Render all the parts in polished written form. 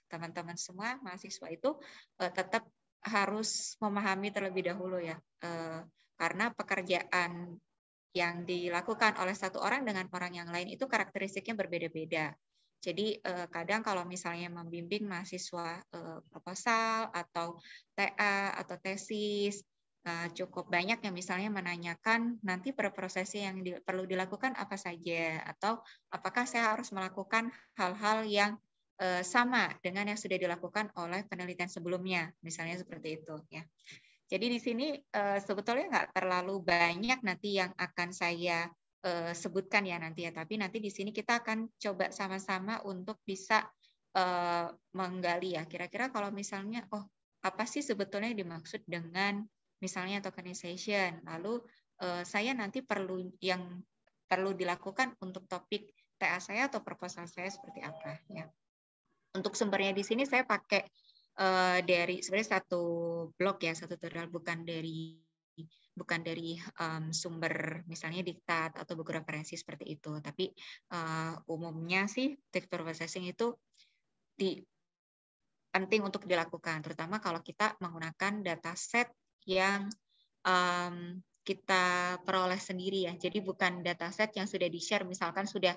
teman-teman semua mahasiswa itu tetap harus memahami terlebih dahulu ya, karena pekerjaan yang dilakukan oleh satu orang dengan orang yang lain itu karakteristiknya berbeda-beda. Jadi kadang kalau misalnya membimbing mahasiswa proposal atau TA atau tesis, cukup banyak yang misalnya menanyakan nanti preprosesi yang perlu dilakukan apa saja, atau apakah saya harus melakukan hal-hal yang sama dengan yang sudah dilakukan oleh penelitian sebelumnya, misalnya seperti itu ya. Jadi di sini sebetulnya nggak terlalu banyak nanti yang akan saya sebutkan ya nanti ya, tapi nanti di sini kita akan coba sama-sama untuk bisa menggali ya, kira-kira kalau misalnya, oh apa sih sebetulnya yang dimaksud dengan misalnya tokenization, lalu saya nanti yang perlu dilakukan untuk topik TA saya atau proposal saya seperti apa ya. Untuk sumbernya di sini saya pakai dari sebenarnya satu blog ya, satu tutorial, bukan dari sumber misalnya diktat atau buku referensi seperti itu. Tapi umumnya sih text processing itu penting untuk dilakukan, terutama kalau kita menggunakan dataset yang kita peroleh sendiri ya. Jadi bukan dataset yang sudah di-share, misalkan sudah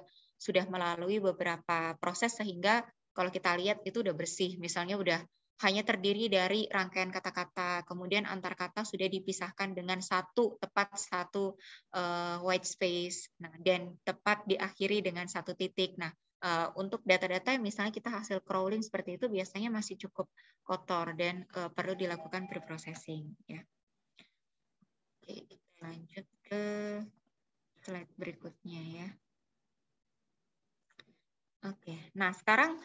melalui beberapa proses sehingga kalau kita lihat itu udah bersih, misalnya udah hanya terdiri dari rangkaian kata-kata, kemudian antar kata sudah dipisahkan dengan tepat satu white space, nah, dan tepat diakhiri dengan satu titik. Nah, untuk data-data yang misalnya kita hasil crawling seperti itu biasanya masih cukup kotor dan perlu dilakukan preprocessing ya. Oke, kita lanjut ke slide berikutnya ya. Oke, nah sekarang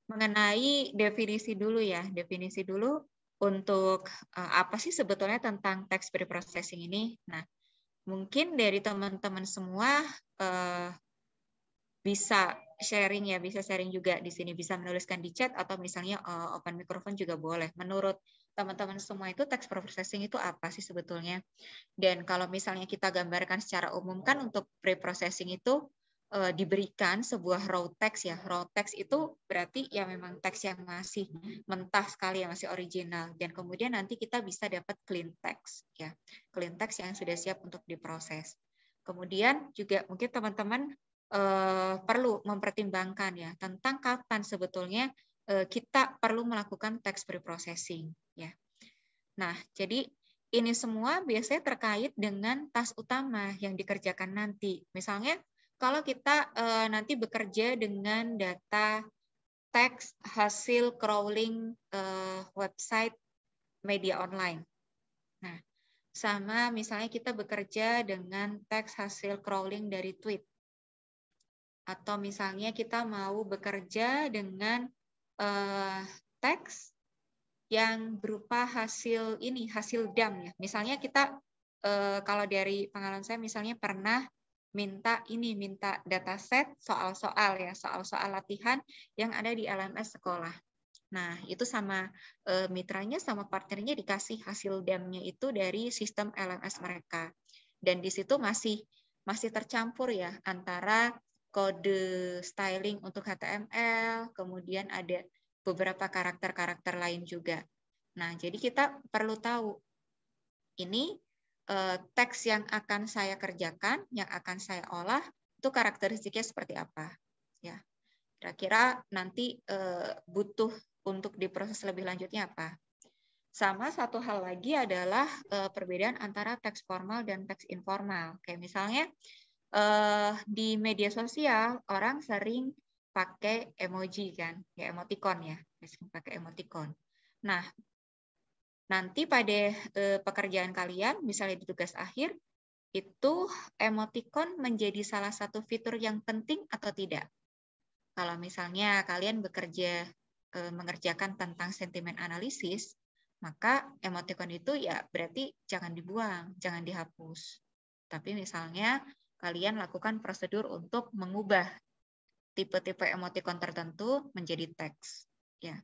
mengenai definisi dulu ya, definisi dulu untuk apa sih sebetulnya tentang text preprocessing ini. Nah, mungkin dari teman-teman semua bisa sharing ya, bisa sharing juga di sini, bisa menuliskan di chat atau misalnya open microphone juga boleh. Menurut teman-teman semua itu text processing itu apa sih sebetulnya? Dan kalau misalnya kita gambarkan secara umum kan untuk pre-processing itu diberikan sebuah raw text ya. Raw text itu berarti ya memang teks yang masih mentah sekali ya, masih original. Dan kemudian nanti kita bisa dapat clean text ya. Clean text yang sudah siap untuk diproses. Kemudian juga mungkin teman-teman perlu mempertimbangkan ya tentang kapan sebetulnya kita perlu melakukan text preprocessing ya. Nah, jadi ini semua biasanya terkait dengan task utama yang dikerjakan nanti. Misalnya kalau kita nanti bekerja dengan data teks hasil crawling website media online. Nah, sama misalnya kita bekerja dengan teks hasil crawling dari tweet. Atau misalnya kita mau bekerja dengan teks yang berupa hasil DAM ya. Misalnya kita kalau dari pengalaman saya misalnya pernah minta dataset soal-soal ya, soal-soal latihan yang ada di LMS sekolah. Nah, itu sama mitranya sama partnernya dikasih hasil DAM-nya itu dari sistem LMS mereka. Dan di situ masih tercampur ya antara kode styling untuk HTML, kemudian ada beberapa karakter-karakter lain juga. Nah, jadi kita perlu tahu ini teks yang akan saya kerjakan, yang akan saya olah, itu karakteristiknya seperti apa. Ya, kira-kira nanti butuh untuk diproses lebih lanjutnya apa. Sama satu hal lagi adalah perbedaan antara teks formal dan teks informal. Kayak misalnya di media sosial orang sering pakai emoji kan, ya emoticon ya, sering pakai emoticon. Nah, nanti pada pekerjaan kalian, misalnya di tugas akhir, itu emoticon menjadi salah satu fitur yang penting atau tidak? Kalau misalnya kalian bekerja mengerjakan tentang sentimen analisis, maka emoticon itu ya berarti jangan dibuang, jangan dihapus. Tapi misalnya kalian lakukan prosedur untuk mengubah tipe-tipe emoticon tertentu menjadi teks. Ya.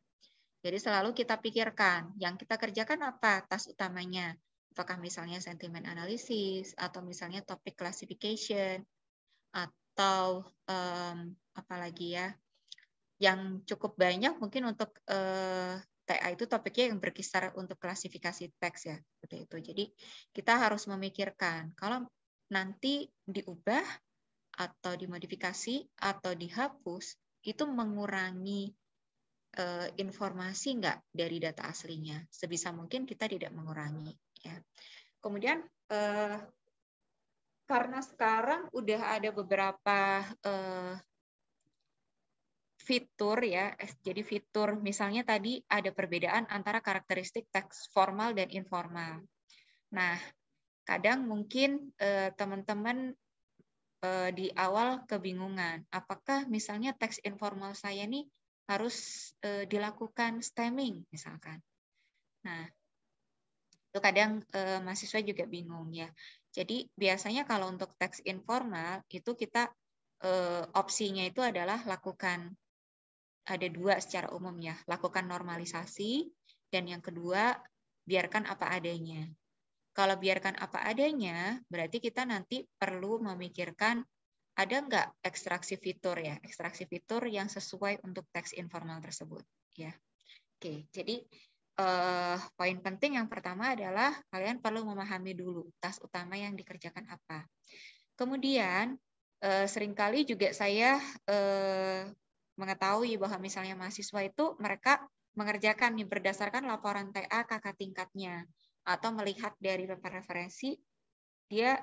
Jadi selalu kita pikirkan, yang kita kerjakan apa task utamanya? Apakah misalnya sentimen analisis, atau misalnya topic classification, atau apalagi ya, yang cukup banyak mungkin untuk TA itu topiknya yang berkisar untuk klasifikasi teks ya, seperti itu. Jadi kita harus memikirkan kalau nanti diubah atau dimodifikasi atau dihapus itu mengurangi informasi nggak dari data aslinya. Sebisa mungkin kita tidak mengurangi. Ya. Kemudian karena sekarang udah ada beberapa fitur ya, jadi fitur misalnya tadi ada perbedaan antara karakteristik teks formal dan informal. Nah, kadang mungkin teman-teman di awal kebingungan, apakah misalnya teks informal saya nih harus dilakukan stemming misalkan. Nah, itu kadang mahasiswa juga bingung ya. Jadi biasanya kalau untuk teks informal itu kita opsinya itu adalah lakukan, ada dua secara umum ya, lakukan normalisasi, dan yang kedua biarkan apa adanya. Kalau biarkan apa adanya, berarti kita nanti perlu memikirkan ada nggak ekstraksi fitur ya, ekstraksi fitur yang sesuai untuk teks informal tersebut ya. Oke, jadi poin penting yang pertama adalah kalian perlu memahami dulu task utama yang dikerjakan apa. Kemudian seringkali juga saya mengetahui bahwa misalnya mahasiswa itu mereka mengerjakan nih berdasarkan laporan TA kakak tingkatnya atau melihat dari referensi dia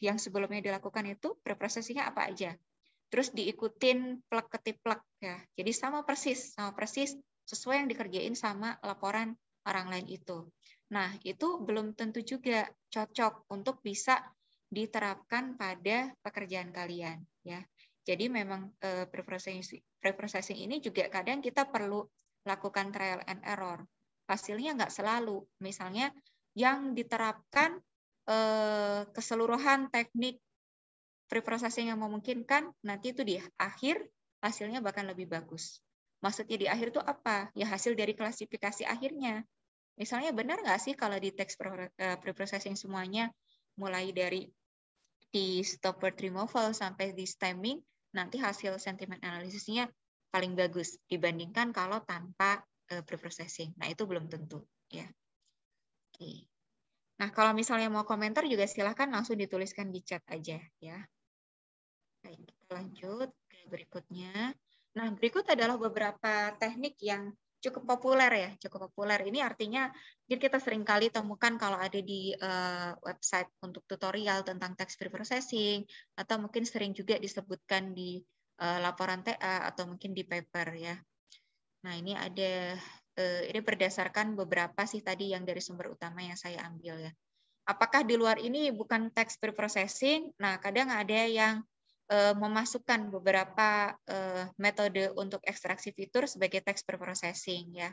yang sebelumnya dilakukan itu preprosesinya apa aja. Terus diikutin plek ketiplek ya. Jadi sama persis sesuai yang dikerjain sama laporan orang lain itu. Nah, itu belum tentu juga cocok untuk bisa diterapkan pada pekerjaan kalian ya. Jadi memang preprocessing ini juga kadang kita perlu lakukan trial and error. Hasilnya nggak selalu. Misalnya yang diterapkan keseluruhan teknik preprocessing yang memungkinkan, nanti itu di akhir hasilnya bahkan lebih bagus. Maksudnya di akhir itu apa? Ya hasil dari klasifikasi akhirnya. Misalnya benar nggak sih kalau di teks preprocessing semuanya, mulai dari di stop word removal sampai di stemming, nanti hasil sentiment analisisnya paling bagus dibandingkan kalau tanpa preprocessing. Nah itu belum tentu ya. Oke. Nah kalau misalnya mau komentar juga silahkan langsung dituliskan di chat aja ya. Baik, kita lanjut ke berikutnya. Nah, berikut adalah beberapa teknik yang cukup populer ya, cukup populer. Ini artinya kita sering kali temukan kalau ada di website untuk tutorial tentang text preprocessing, atau mungkin sering juga disebutkan di laporan TA atau mungkin di paper ya. Nah, ini ada ini berdasarkan beberapa sih tadi yang dari sumber utama yang saya ambil ya. Apakah di luar ini bukan text preprocessing? Nah, kadang ada yang memasukkan beberapa metode untuk ekstraksi fitur sebagai text preprocessing ya.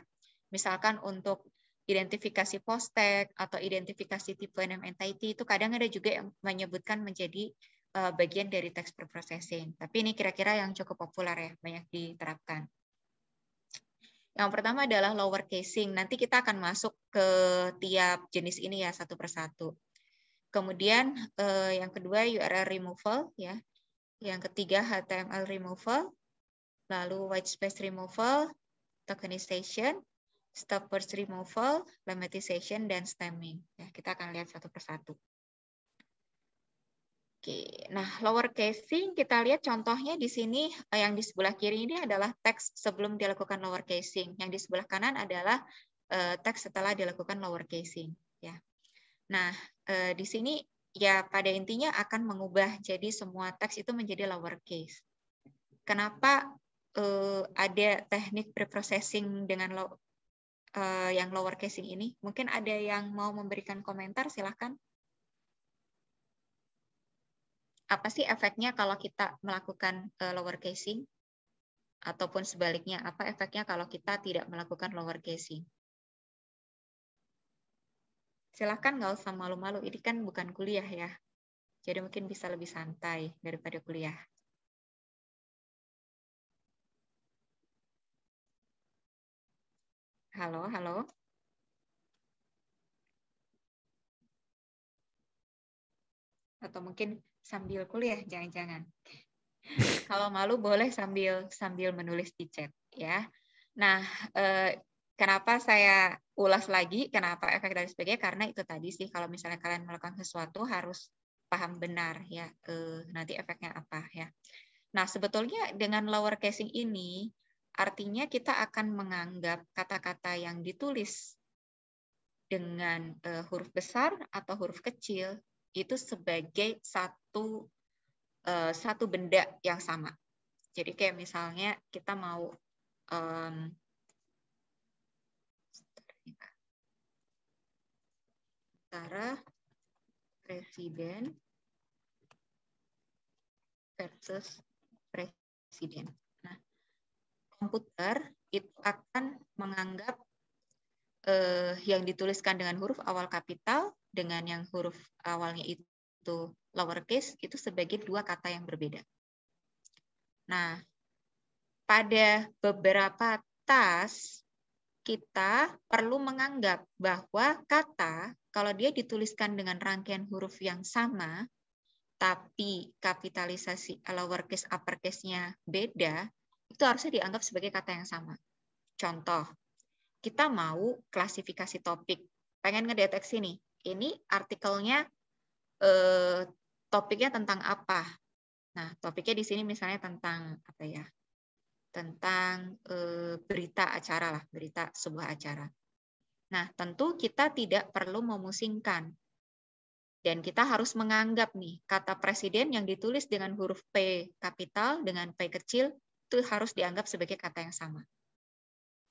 Misalkan untuk identifikasi post tag atau identifikasi tipe name entity itu kadang ada juga yang menyebutkan menjadi bagian dari text preprocessing. Tapi ini kira-kira yang cukup populer ya, banyak diterapkan. Yang pertama adalah lower casing. Nanti kita akan masuk ke tiap jenis ini ya satu persatu. Kemudian yang kedua URL removal ya. Yang ketiga HTML removal, lalu white space removal, tokenization, stop words removal, lemmatization, dan stemming. Ya, kita akan lihat satu persatu. Oke, nah lower casing kita lihat contohnya di sini yang di sebelah kiri ini adalah teks sebelum dilakukan lower casing. Yang di sebelah kanan adalah teks setelah dilakukan lower casing. Ya. Nah di sini ya pada intinya akan mengubah jadi semua teks itu menjadi lowercase. Kenapa ada teknik preprocessing dengan yang lower casing ini? Mungkin ada yang mau memberikan komentar, silahkan. Apa sih efeknya kalau kita melakukan lower casing? Ataupun sebaliknya, apa efeknya kalau kita tidak melakukan lower casing? Silahkan, nggak usah malu-malu, ini kan bukan kuliah ya. Jadi mungkin bisa lebih santai daripada kuliah. Halo, halo. Atau mungkin sambil kuliah, jangan-jangan. Kalau malu boleh sambil menulis di chat ya. Nah, kenapa saya ulas lagi kenapa efek dan sebagainya, karena itu tadi sih, kalau misalnya kalian melakukan sesuatu harus paham benar ya, nanti efeknya apa ya. Nah, sebetulnya dengan lower casing ini artinya kita akan menganggap kata-kata yang ditulis dengan huruf besar atau huruf kecil itu sebagai satu benda yang sama. Jadi kayak misalnya kita mau antara presiden versus presiden. Nah, komputer itu akan menganggap yang dituliskan dengan huruf awal kapital dengan yang huruf awalnya itu lowercase itu sebagai dua kata yang berbeda. Nah, pada beberapa task kita perlu menganggap bahwa kata kalau dia dituliskan dengan rangkaian huruf yang sama, tapi kapitalisasi lowercase uppercase-nya beda, itu harusnya dianggap sebagai kata yang sama. Contoh, kita mau klasifikasi topik, pengen ngedeteksi nih, ini artikelnya topiknya tentang apa. Nah, topiknya di sini misalnya tentang apa ya? Tentang berita acara lah, berita sebuah acara. Nah, tentu kita tidak perlu memusingkan. Dan kita harus menganggap nih, kata presiden yang ditulis dengan huruf P kapital dengan P kecil, itu harus dianggap sebagai kata yang sama.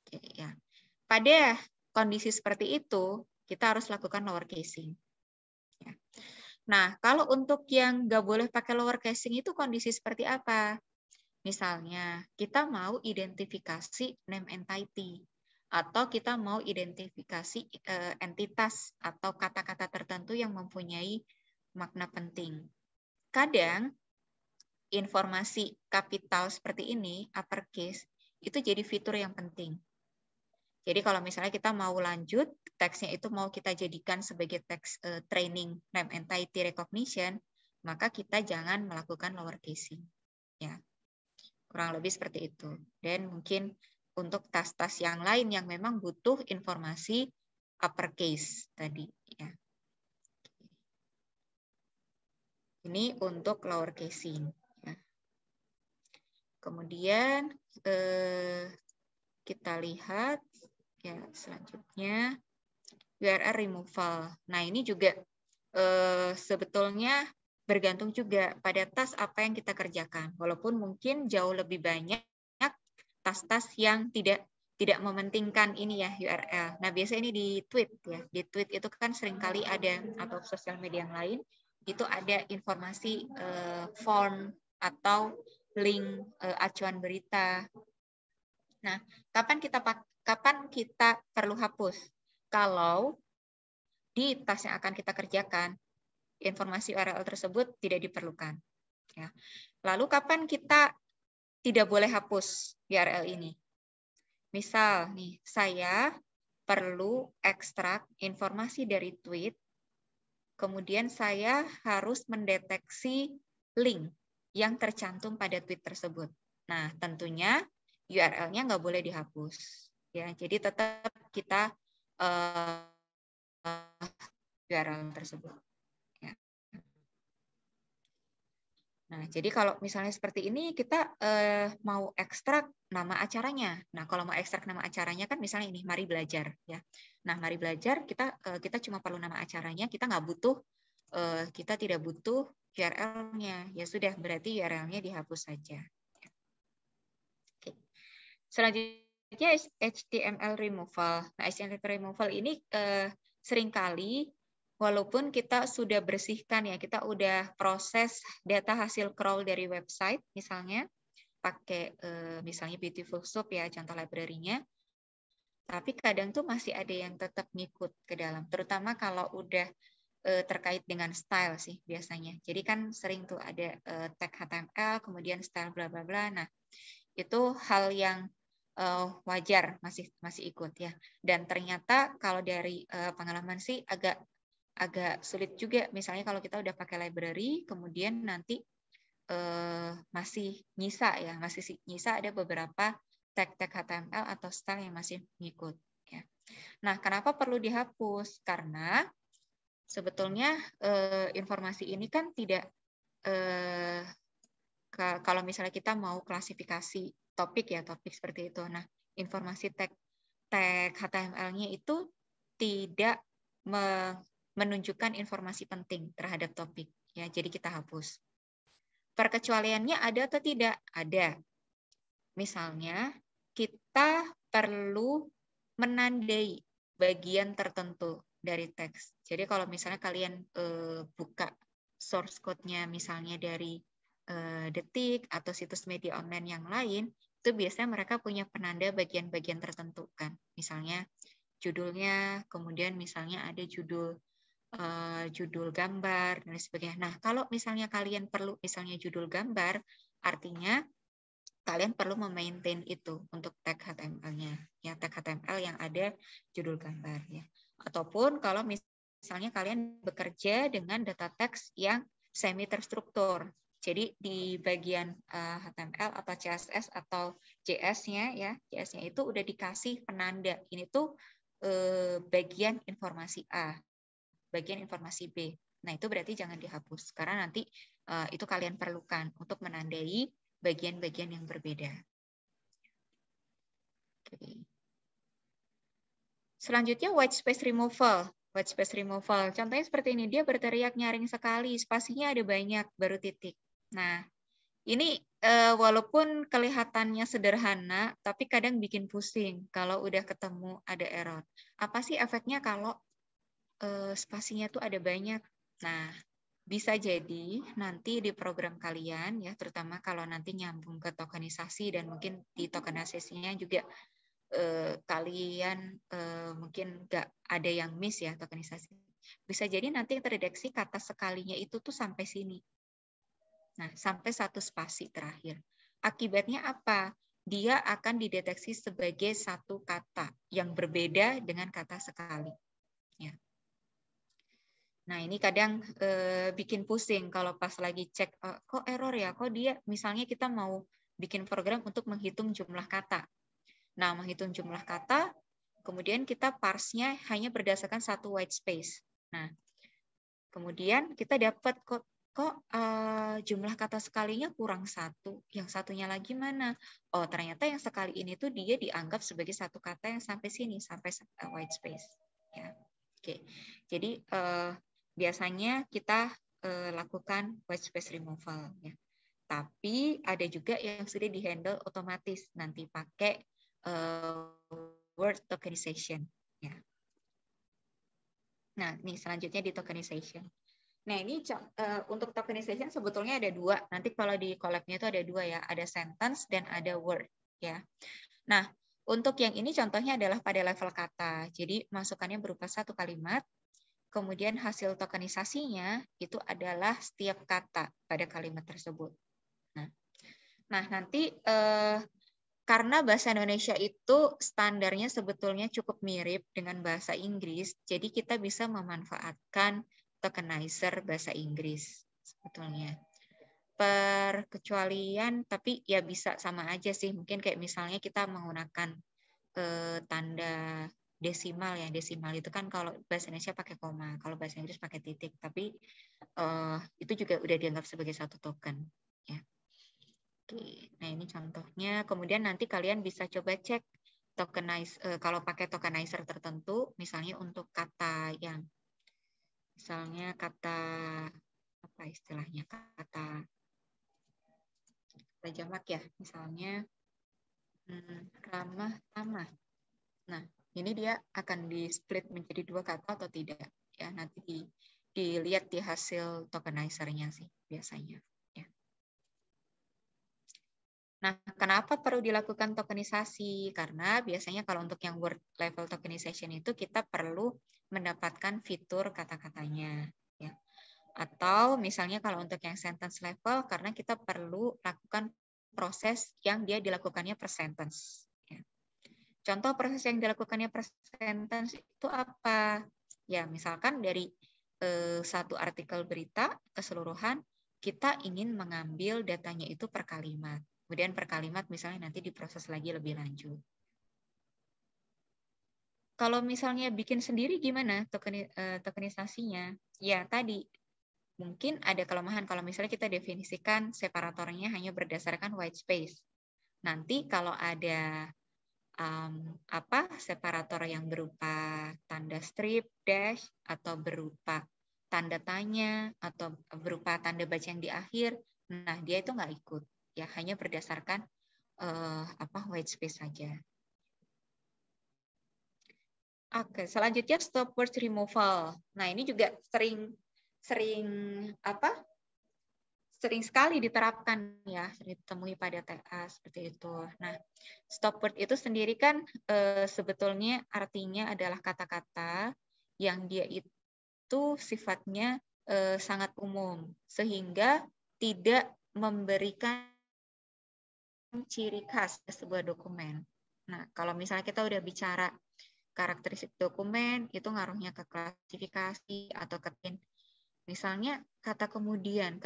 Oke, ya. Pada kondisi seperti itu, kita harus lakukan lower casing. Ya. Nah, kalau untuk yang nggak boleh pakai lower casing itu kondisi seperti apa? Misalnya, kita mau identifikasi name entity, atau kita mau identifikasi entitas atau kata-kata tertentu yang mempunyai makna penting. Kadang, informasi kapital seperti ini, uppercase, itu jadi fitur yang penting. Jadi kalau misalnya kita mau lanjut, teksnya itu mau kita jadikan sebagai teks training name entity recognition, maka kita jangan melakukan lower casing. Ya. Kurang lebih seperti itu. Dan mungkin untuk tas-tas yang lain yang memang butuh informasi uppercase tadi. Ya. Ini untuk lower casing. Ya. Kemudian kita lihat ya selanjutnya URL removal. Nah ini juga sebetulnya bergantung juga pada tas apa yang kita kerjakan. Walaupun mungkin jauh lebih banyak tas-tas yang tidak mementingkan ini ya URL. Nah biasanya ini di tweet ya. Di tweet itu kan seringkali ada atau sosial media yang lain itu ada informasi form atau link acuan berita. Nah, kapan kita perlu hapus? Kalau di tas yang akan kita kerjakan, informasi URL tersebut tidak diperlukan. Ya. Lalu kapan kita tidak boleh hapus URL ini? Misal nih, saya perlu ekstrak informasi dari tweet, kemudian saya harus mendeteksi link yang tercantum pada tweet tersebut. Nah, tentunya URL-nya nggak boleh dihapus. Ya, jadi tetap kita URL tersebut. Ya. Nah, jadi kalau misalnya seperti ini kita mau ekstrak nama acaranya. Nah, kalau mau ekstrak nama acaranya kan misalnya ini Mari Belajar ya. Nah, Mari Belajar kita cuma perlu nama acaranya, kita nggak butuh kita tidak butuh URL-nya. Ya sudah, berarti URL-nya dihapus saja. Oke. Selanjutnya HTML removal. Nah, HTML removal ini seringkali walaupun kita sudah bersihkan ya, kita udah proses data hasil crawl dari website misalnya, pakai misalnya Beautiful Soup ya, contoh library-nya, tapi kadang tuh masih ada yang tetap ngikut ke dalam, terutama kalau udah terkait dengan style sih biasanya. Jadi kan sering tuh ada tag HTML, kemudian style bla bla bla. Nah, itu hal yang wajar masih ikut ya. Dan ternyata kalau dari pengalaman sih agak sulit juga. Misalnya kalau kita udah pakai library, kemudian nanti masih nyisa ya, masih nyisa ada beberapa tag-tag HTML atau style yang masih ngikut. Ya. Nah, kenapa perlu dihapus? Karena sebetulnya informasi ini kan tidak kalau misalnya kita mau klasifikasi topik ya, topik seperti itu. Nah, informasi tag HTML-nya itu tidak menunjukkan informasi penting terhadap topik ya, jadi kita hapus. Perkecualiannya ada atau tidak? Ada. Misalnya kita perlu menandai bagian tertentu dari teks. Jadi kalau misalnya kalian buka source code-nya misalnya dari Detik atau situs media online yang lain, itu biasanya mereka punya penanda bagian-bagian tertentu kan. Misalnya judulnya, kemudian misalnya ada judul gambar dan sebagainya. Nah, kalau misalnya kalian perlu misalnya judul gambar, artinya kalian perlu memaintain itu untuk tag HTML-nya, ya tag HTML yang ada judul gambar ya. Ataupun kalau misalnya kalian bekerja dengan data teks yang semi terstruktur. Jadi di bagian HTML atau CSS atau JS-nya ya, JS-nya itu udah dikasih penanda. Ini tuh bagian informasi A, bagian informasi B. Nah, itu berarti jangan dihapus karena nanti itu kalian perlukan untuk menandai bagian-bagian yang berbeda. Oke. Selanjutnya white space removal. White space removal. Contohnya seperti ini, dia berteriak nyaring sekali, spasinya ada banyak, baru titik. Nah, ini walaupun kelihatannya sederhana, tapi kadang bikin pusing kalau udah ketemu ada error. Apa sih efeknya kalau spasinya tuh ada banyak? Nah, bisa jadi nanti di program kalian, ya terutama kalau nanti nyambung ke tokenisasi dan mungkin di tokenisasinya juga kalian mungkin nggak ada yang miss ya tokenisasi. Bisa jadi nanti yang terdeteksi kata sekalinya itu tuh sampai sini. Nah, sampai satu spasi terakhir. Akibatnya apa? Dia akan dideteksi sebagai satu kata yang berbeda dengan kata sekali. Ya. Nah, ini kadang bikin pusing kalau pas lagi cek, kok error ya, kok dia misalnya kita mau bikin program untuk menghitung jumlah kata. Nah, menghitung jumlah kata, kemudian kita parse-nya hanya berdasarkan satu white space. Nah, kemudian kita dapat kok jumlah kata sekalinya kurang satu, yang satunya lagi mana? Oh, ternyata yang sekali ini tuh dia dianggap sebagai satu kata yang sampai sini, sampai white space. Ya, oke. Jadi biasanya kita lakukan white space removal ya. Tapi ada juga yang sudah dihandle otomatis nanti pakai word tokenization ya. Nah, ini selanjutnya di tokenization. Nah, ini untuk tokenization sebetulnya ada dua. Nanti kalau di collab-nya itu ada dua ya, ada sentence dan ada word ya. Nah, untuk yang ini contohnya adalah pada level kata. Jadi masukannya berupa satu kalimat. Kemudian hasil tokenisasinya itu adalah setiap kata pada kalimat tersebut. Nah nanti karena bahasa Indonesia itu standarnya sebetulnya cukup mirip dengan bahasa Inggris, jadi kita bisa memanfaatkan tokenizer bahasa Inggris sebetulnya. Perkecualian, tapi ya bisa sama aja sih. Mungkin kayak misalnya kita menggunakan tanda desimal ya, desimal itu kan kalau bahasa Indonesia pakai koma, kalau bahasa Inggris pakai titik, tapi itu juga udah dianggap sebagai satu token ya. Oke, nah ini contohnya. Kemudian nanti kalian bisa coba cek tokenize kalau pakai tokenizer tertentu, misalnya untuk kata yang misalnya kata apa istilahnya, kata jamak ya, misalnya ramah tamah. Nah, ini dia akan di-split menjadi dua kata atau tidak. Ya, nanti dilihat di hasil tokenizer-nya sih biasanya. Ya. Nah, kenapa perlu dilakukan tokenisasi? Karena biasanya kalau untuk yang word level tokenization itu kita perlu mendapatkan fitur kata-katanya. Ya. Atau misalnya kalau untuk yang sentence level, karena kita perlu lakukan proses yang dia dilakukannya per sentence. Contoh proses yang dilakukannya per sentence itu apa? Ya, misalkan dari satu artikel berita keseluruhan, kita ingin mengambil datanya itu per kalimat. Kemudian per kalimat misalnya nanti diproses lagi lebih lanjut. Kalau misalnya bikin sendiri gimana tokenisasinya? Ya tadi, mungkin ada kelemahan kalau misalnya kita definisikan separatornya hanya berdasarkan white space. Nanti kalau ada separator yang berupa tanda strip, dash, atau berupa tanda tanya, atau berupa tanda baca yang di akhir, nah dia itu nggak ikut, ya hanya berdasarkan white space saja. Oke, selanjutnya stop word removal. Nah ini juga sering sekali diterapkan ya, sering ditemui pada TA seperti itu. Nah, stop word itu sendiri kan sebetulnya artinya adalah kata-kata yang dia itu sifatnya sangat umum, sehingga tidak memberikan ciri khas sebuah dokumen. Nah, kalau misalnya kita udah bicara karakteristik dokumen, itu ngaruhnya ke klasifikasi atau ke misalnya kata kemudian,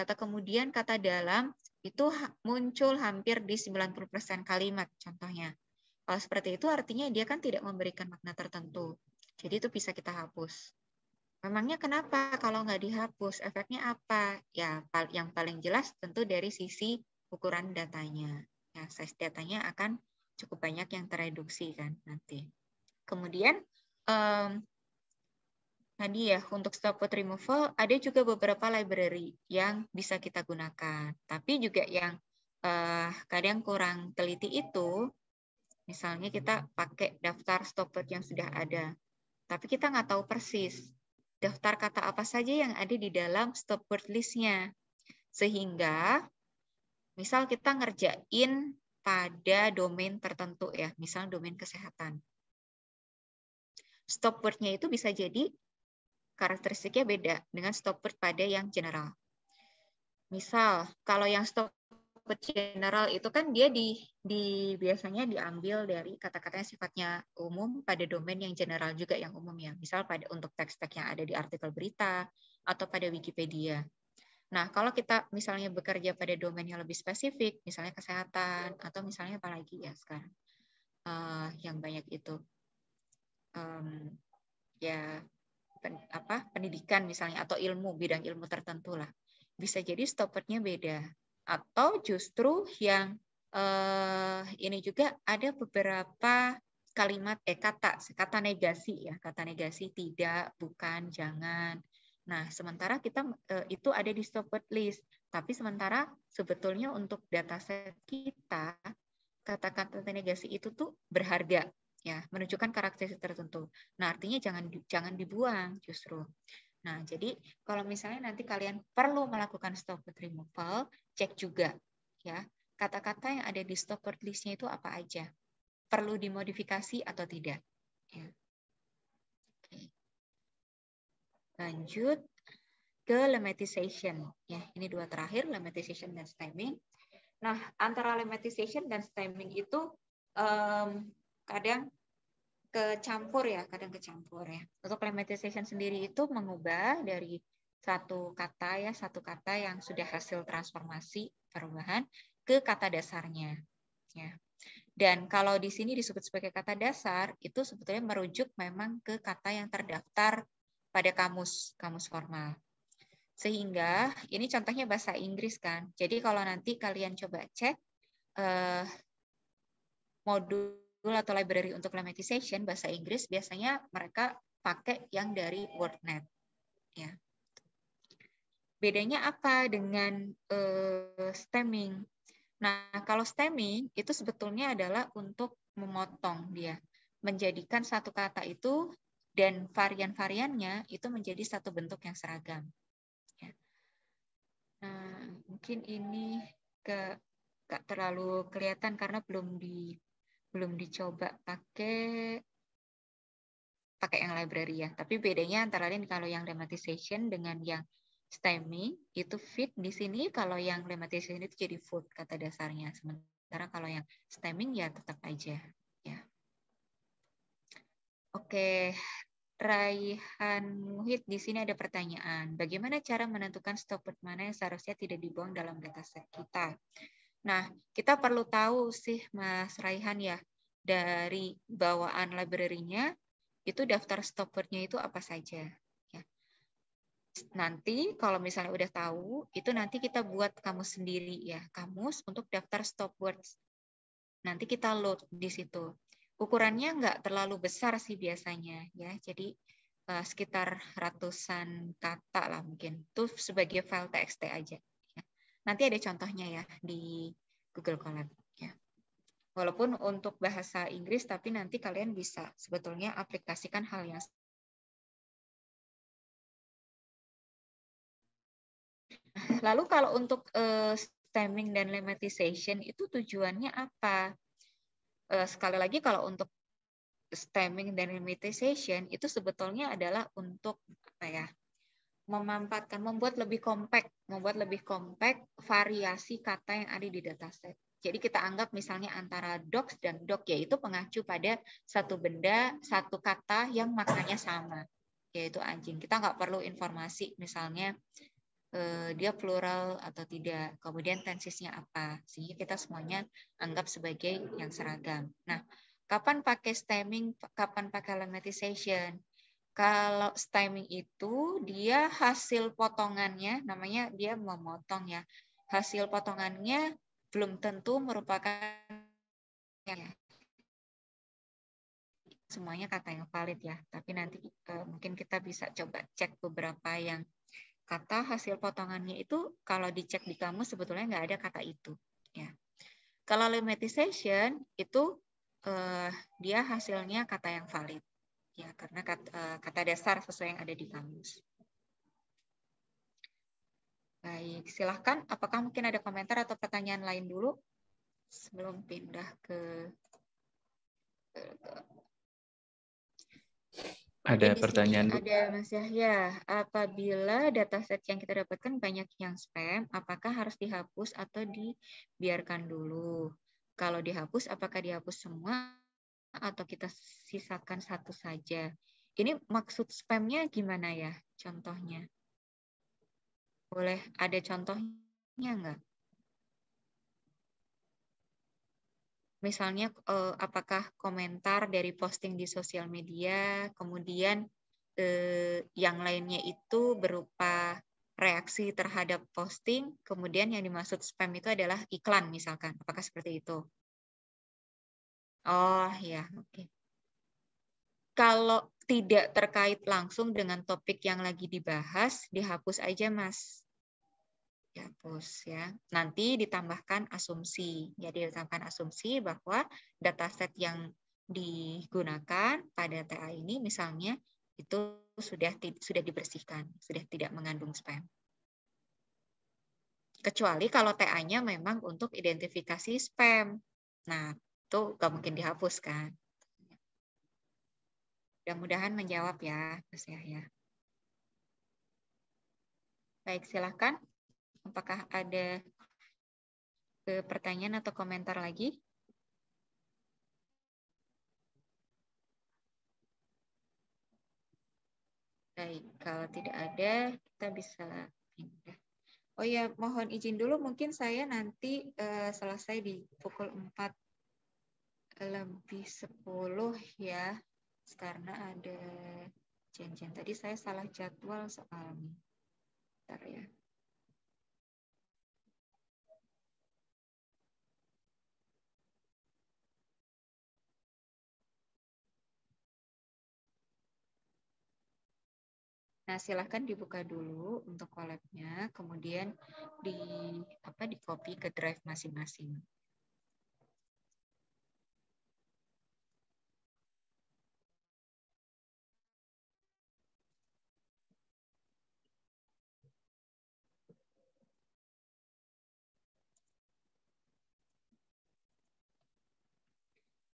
kata dalam itu muncul hampir di 90% kalimat contohnya. Kalau seperti itu artinya dia kan tidak memberikan makna tertentu. Jadi itu bisa kita hapus. Memangnya kenapa kalau nggak dihapus? Efeknya apa? Ya, yang paling jelas tentu dari sisi ukuran datanya. Ya, size datanya akan cukup banyak yang tereduksi kan nanti. Kemudian tadi ya, untuk stop word removal ada juga beberapa library yang bisa kita gunakan. Tapi juga yang kadang kurang teliti itu, misalnya kita pakai daftar stop word yang sudah ada. Tapi kita nggak tahu persis daftar kata apa saja yang ada di dalam stop word list-nya. Sehingga, misal kita ngerjain pada domain tertentu ya, misal domain kesehatan. Stop word-nya itu bisa jadi karakteristiknya beda dengan stop word pada yang general. Misal, kalau yang stop word general itu kan dia biasanya diambil dari kata-kata yang sifatnya umum pada domain yang general juga yang umum ya. Misal untuk teks-teks yang ada di artikel berita atau pada Wikipedia. Nah, kalau kita misalnya bekerja pada domain yang lebih spesifik, misalnya kesehatan atau misalnya apa lagi ya sekarang yang banyak itu ya pendidikan misalnya atau bidang ilmu tertentu lah. Bisa jadi stop word-nya beda. Atau justru yang ini juga ada beberapa kalimat kata negasi ya, kata negasi tidak, bukan, jangan. Nah, sementara kita itu ada di stop word list, tapi sementara sebetulnya untuk dataset kita kata-kata negasi itu tuh berharga ya, menunjukkan karakteristik tertentu. Nah, artinya jangan dibuang justru. Nah, jadi kalau misalnya nanti kalian perlu melakukan stop word removal, cek juga ya, kata-kata yang ada di stop word list-nya itu apa aja. Perlu dimodifikasi atau tidak. Ya. Oke. Lanjut ke lemmatization. Ya, ini dua terakhir, lemmatization dan stemming. Nah, antara lemmatization dan stemming itu kadang kecampur ya. Untuk lemmatization sendiri itu mengubah dari satu kata yang sudah hasil transformasi perubahan ke kata dasarnya. Ya. Dan kalau di sini disebut sebagai kata dasar, itu sebetulnya merujuk memang ke kata yang terdaftar pada kamus formal. Sehingga ini contohnya bahasa Inggris kan. Jadi kalau nanti kalian coba cek modul atau library untuk lemmatization bahasa Inggris, biasanya mereka pakai yang dari WordNet. Ya. Bedanya apa dengan stemming? Nah, kalau stemming itu sebetulnya adalah untuk memotong dia, menjadikan satu kata itu dan varian-variannya itu menjadi satu bentuk yang seragam. Ya. Nah, mungkin ini nggak terlalu kelihatan karena belum dicoba pakai yang library ya. Tapi bedanya antara lain kalau yang lemmatization dengan yang stemming itu fit di sini, kalau yang lemmatization itu jadi food kata dasarnya. Sementara kalau yang stemming ya tetap aja ya. Oke. Raihan Muhid di sini ada pertanyaan. Bagaimana cara menentukan stopword mana yang seharusnya tidak dibuang dalam dataset kita? Nah, kita perlu tahu sih Mas Raihan ya, dari bawaan library-nya itu daftar stopword-nya itu apa saja. Ya. Nanti kalau misalnya udah tahu, itu nanti kita buat kamus sendiri ya, kamus untuk daftar stopwords. Nanti kita load di situ. Ukurannya nggak terlalu besar sih biasanya ya, jadi sekitar ratusan kata lah mungkin. Itu sebagai file TXT aja. Ya. Nanti ada contohnya ya di Google Colab. Ya. Walaupun untuk bahasa Inggris, tapi nanti kalian bisa sebetulnya aplikasikan hal yang. Lalu kalau untuk stemming dan lemmatization itu tujuannya apa? Sekali lagi kalau untuk stemming dan lemmatization itu sebetulnya adalah untuk apa ya? Membuat lebih kompak variasi kata yang ada di dataset. Jadi kita anggap misalnya antara dogs dan dog yaitu pengacu pada satu benda, satu kata yang maknanya sama, yaitu anjing. Kita nggak perlu informasi misalnya dia plural atau tidak, kemudian tensisnya apa, sehingga kita semuanya anggap sebagai yang seragam. Nah, kapan pakai stemming, kapan pakai lemmatization? Kalau stemming itu dia hasil potongannya, namanya dia memotong ya, hasil potongannya belum tentu merupakan ya, semuanya kata yang valid ya, tapi nanti mungkin kita bisa coba cek beberapa yang kata hasil potongannya itu kalau dicek di kamus sebetulnya nggak ada kata itu. Ya. Kalau lemmatization itu dia hasilnya kata yang valid. Ya, karena kata dasar sesuai yang ada di kamus. Baik, silahkan. Apakah mungkin ada komentar atau pertanyaan lain dulu sebelum pindah ke ada pertanyaan Bu. Ada Mas Yahya, apabila dataset yang kita dapatkan banyak yang spam, apakah harus dihapus atau dibiarkan dulu? Kalau dihapus, apakah dihapus semua atau kita sisakan satu saja? Ini maksud spamnya gimana ya? Contohnya, boleh ada contohnya nggak? Misalnya apakah komentar dari posting di sosial media, kemudian yang lainnya itu berupa reaksi terhadap posting, kemudian yang dimaksud spam itu adalah iklan misalkan. Apakah seperti itu? Oh ya, oke. Kalau tidak terkait langsung dengan topik yang lagi dibahas, dihapus aja Mas. Dihapus ya. Nanti ditambahkan asumsi. Jadi ditambahkan asumsi bahwa dataset yang digunakan pada TA ini misalnya itu sudah dibersihkan, sudah tidak mengandung spam. Kecuali kalau TA-nya memang untuk identifikasi spam. Nah, itu nggak mungkin dihapus kan. Mudah-mudahan menjawab ya, Mas Yahya. Baik, silakan. Apakah ada pertanyaan atau komentar lagi? Baik, kalau tidak ada, kita bisa pindah. Oh ya, mohon izin dulu, mungkin saya nanti selesai di pukul 4 lebih 10 ya, karena ada janjian. Tadi saya salah jadwal soalnya. Bentar ya. Nah, silahkan dibuka dulu untuk collab-nya, kemudian di copy ke drive masing-masing.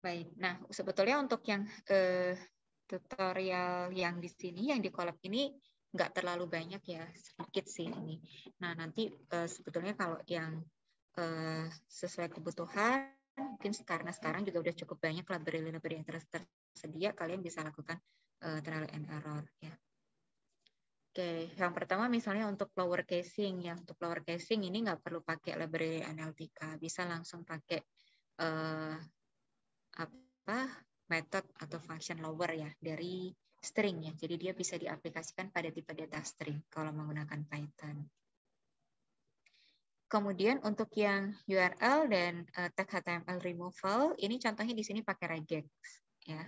Baik, nah sebetulnya untuk yang tutorial yang di sini, yang di collab ini nggak terlalu banyak ya, sedikit sih ini. Nah nanti sebetulnya kalau yang sesuai kebutuhan, mungkin karena sekarang juga udah cukup banyak library yang tersedia, kalian bisa lakukan trial and error ya. Oke, yang pertama misalnya untuk lower casing ya. Untuk lower casing ini nggak perlu pakai library Analytica, bisa langsung pakai method atau function lower ya dari string ya. Jadi dia bisa diaplikasikan pada tipe data string kalau menggunakan Python. Kemudian untuk yang URL dan tag HTML removal, ini contohnya di sini pakai regex ya.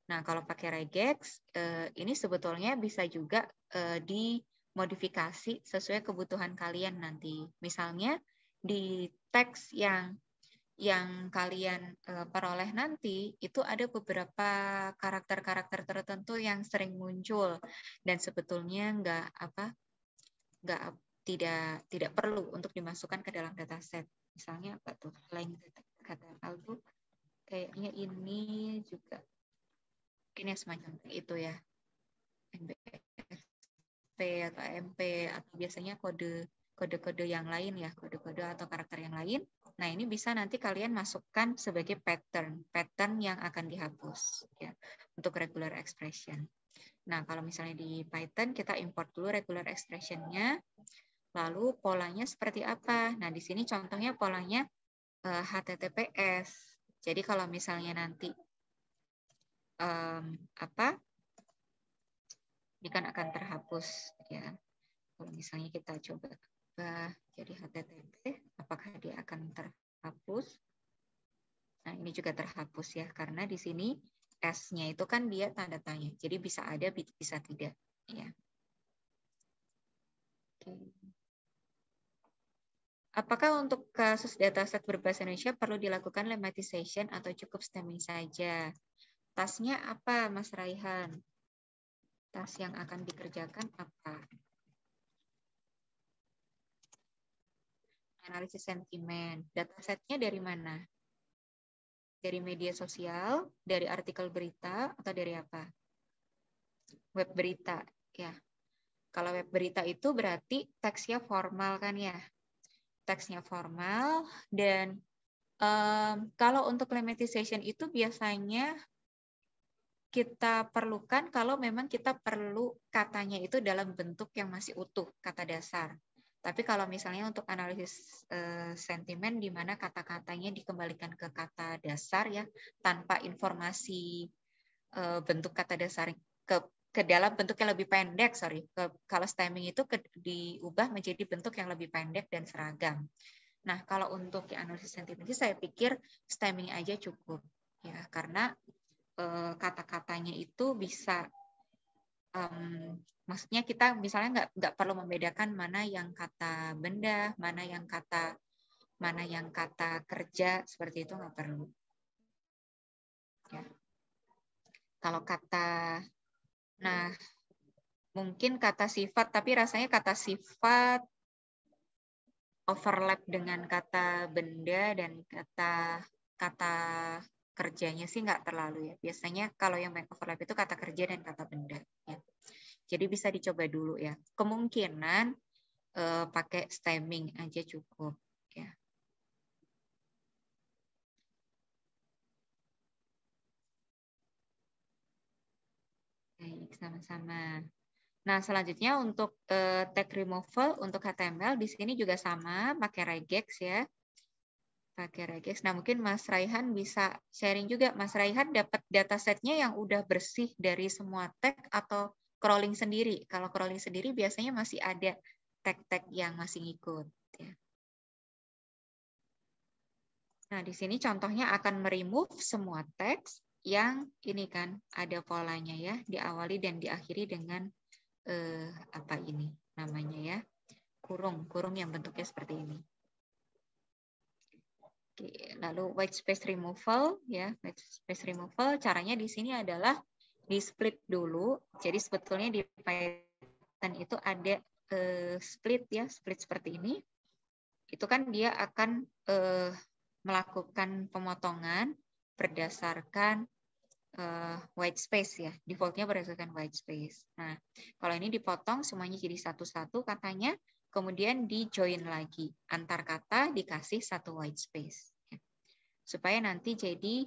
Nah, kalau pakai regex, ini sebetulnya bisa juga dimodifikasi sesuai kebutuhan kalian nanti. Misalnya di teks yang kalian peroleh nanti, itu ada beberapa karakter-karakter tertentu yang sering muncul dan sebetulnya tidak perlu untuk dimasukkan ke dalam dataset. Misalnya apa tuh? Length HTML tuh kayaknya ini juga ini semacam itu ya, NBFP atau AMP atau biasanya kode-kode yang lain ya, kode-kode atau karakter yang lain. Nah, ini bisa nanti kalian masukkan sebagai pattern yang akan dihapus ya untuk regular expression. Nah, kalau misalnya di Python kita import dulu regular expression-nya, lalu polanya seperti apa? Nah, di sini contohnya polanya HTTPS. Jadi kalau misalnya nanti ini kan akan terhapus ya. Kalau misalnya kita coba jadi HTTP, apakah dia akan terhapus? Nah, ini juga terhapus ya, karena di sini S-nya itu kan dia tanda tanya. Jadi bisa ada, bisa tidak ya. Oke. Apakah untuk kasus dataset berbahasa Indonesia perlu dilakukan lemmatization atau cukup stemming saja? Tasnya apa, Mas Raihan? Tas yang akan dikerjakan apa? Analisis sentimen. Datasetnya dari mana? Dari media sosial, dari artikel berita, atau dari apa? Web berita, ya. Kalau web berita itu berarti teksnya formal kan ya? Teksnya formal, dan kalau untuk lemmatization itu biasanya kita perlukan kalau memang kita perlu katanya itu dalam bentuk yang masih utuh, kata dasar. Tapi kalau misalnya untuk analisis sentimen di mana kata-katanya dikembalikan ke kata dasar ya, tanpa informasi bentuk kata dasar ke dalam bentuk yang lebih pendek, kalau stemming itu diubah menjadi bentuk yang lebih pendek dan seragam. Nah, kalau untuk analisis sentimen saya pikir stemming aja cukup ya, karena kata-katanya itu bisa maksudnya kita misalnya nggak perlu membedakan mana yang kata benda, mana yang kata kerja, seperti itu nggak perlu ya. Kalau mungkin kata sifat, tapi rasanya kata sifat overlap dengan kata benda dan kata kerjanya sih nggak terlalu ya. Biasanya kalau yang main overlap itu kata kerja dan kata benda ya. Jadi bisa dicoba dulu ya. Kemungkinan pakai stemming aja cukup ya. Baik, sama-sama. Nah, selanjutnya untuk tag removal untuk HTML di sini juga sama, pakai regex ya. Pakai regex. Nah, mungkin Mas Raihan bisa sharing juga. Mas Raihan dapat datasetnya yang udah bersih dari semua tag atau crawling sendiri? Kalau crawling sendiri biasanya masih ada tag-tag yang masih ngikut. Ya. Nah, di sini contohnya akan meremove semua teks yang ini kan ada polanya ya, diawali dan diakhiri dengan apa ini namanya ya, kurung yang bentuknya seperti ini. Oke, lalu white space removal ya, white space removal caranya di sini adalah di split dulu. Jadi sebetulnya di Python itu ada split ya, split seperti ini. Itu kan dia akan melakukan pemotongan berdasarkan white space ya, defaultnya berdasarkan white space. Nah, kalau ini dipotong semuanya jadi satu-satu katanya, kemudian di join lagi antar kata dikasih satu white space, ya. Supaya nanti jadi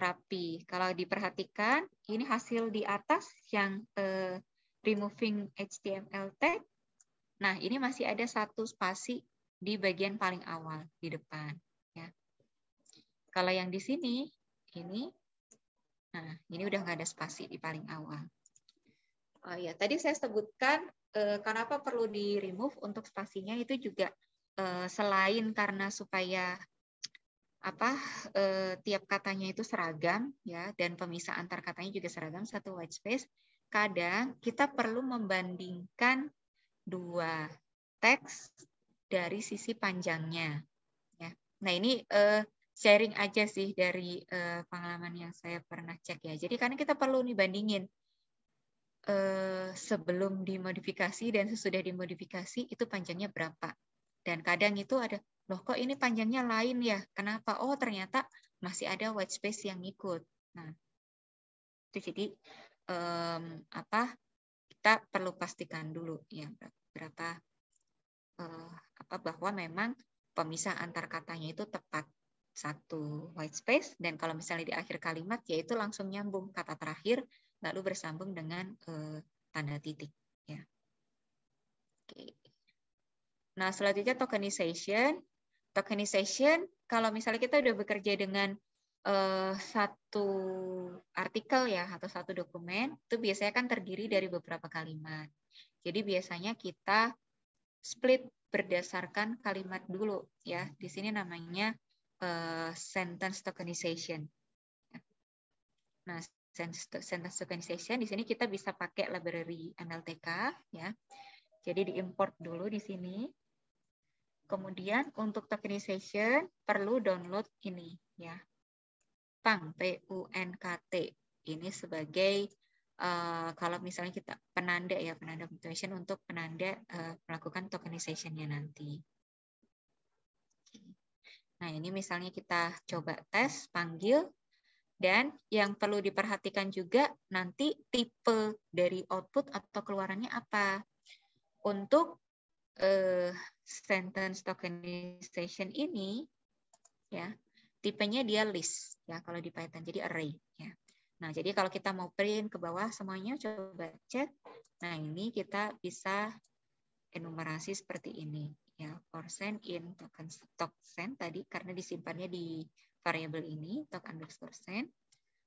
rapi. Kalau diperhatikan, ini hasil di atas yang removing HTML tag. Nah, ini masih ada satu spasi di bagian paling awal di depan. Ya. Kalau yang di sini, ini, nah ini udah nggak ada spasi di paling awal. Oh ya, tadi saya sebutkan kenapa perlu di remove untuk spasinya itu juga selain karena supaya tiap katanya itu seragam ya, dan pemisah antar katanya juga seragam, satu white space. Kadang kita perlu membandingkan dua teks dari sisi panjangnya ya. Nah, ini sharing aja sih dari pengalaman yang saya pernah cek ya. Jadi karena kita perlu nih bandingin sebelum dimodifikasi dan sesudah dimodifikasi itu panjangnya berapa. Dan kadang itu ada, loh kok ini panjangnya lain ya? Kenapa? Oh ternyata masih ada white space yang ngikut. Nah, itu jadi kita perlu pastikan dulu ya berapa bahwa memang pemisah antar katanya itu tepat satu white space, dan kalau misalnya di akhir kalimat yaitu langsung nyambung kata terakhir lalu bersambung dengan tanda titik ya. Oke. Nah, selanjutnya tokenization. Tokenization, kalau misalnya kita udah bekerja dengan satu artikel ya, atau satu dokumen, itu biasanya kan terdiri dari beberapa kalimat. Jadi biasanya kita split berdasarkan kalimat dulu ya. Di sini namanya sentence tokenization. Nah, sentence tokenization di sini kita bisa pakai library NLTK ya. Jadi diimport dulu di sini. Kemudian untuk tokenization perlu download ini ya. PUNKT. Ini sebagai kalau misalnya kita penanda ya, penanda punctuation untuk penanda melakukan tokenization-nya nanti. Nah, ini misalnya kita coba tes, panggil, dan yang perlu diperhatikan juga nanti tipe dari output atau keluarannya apa. Untuk sentence tokenization ini ya tipenya dia list ya kalau di Python, jadi array ya. Nah, jadi kalau kita mau print ke bawah semuanya, coba cek. Nah, ini kita bisa enumerasi seperti ini ya, %in token tadi karena disimpannya di variabel ini tok_send,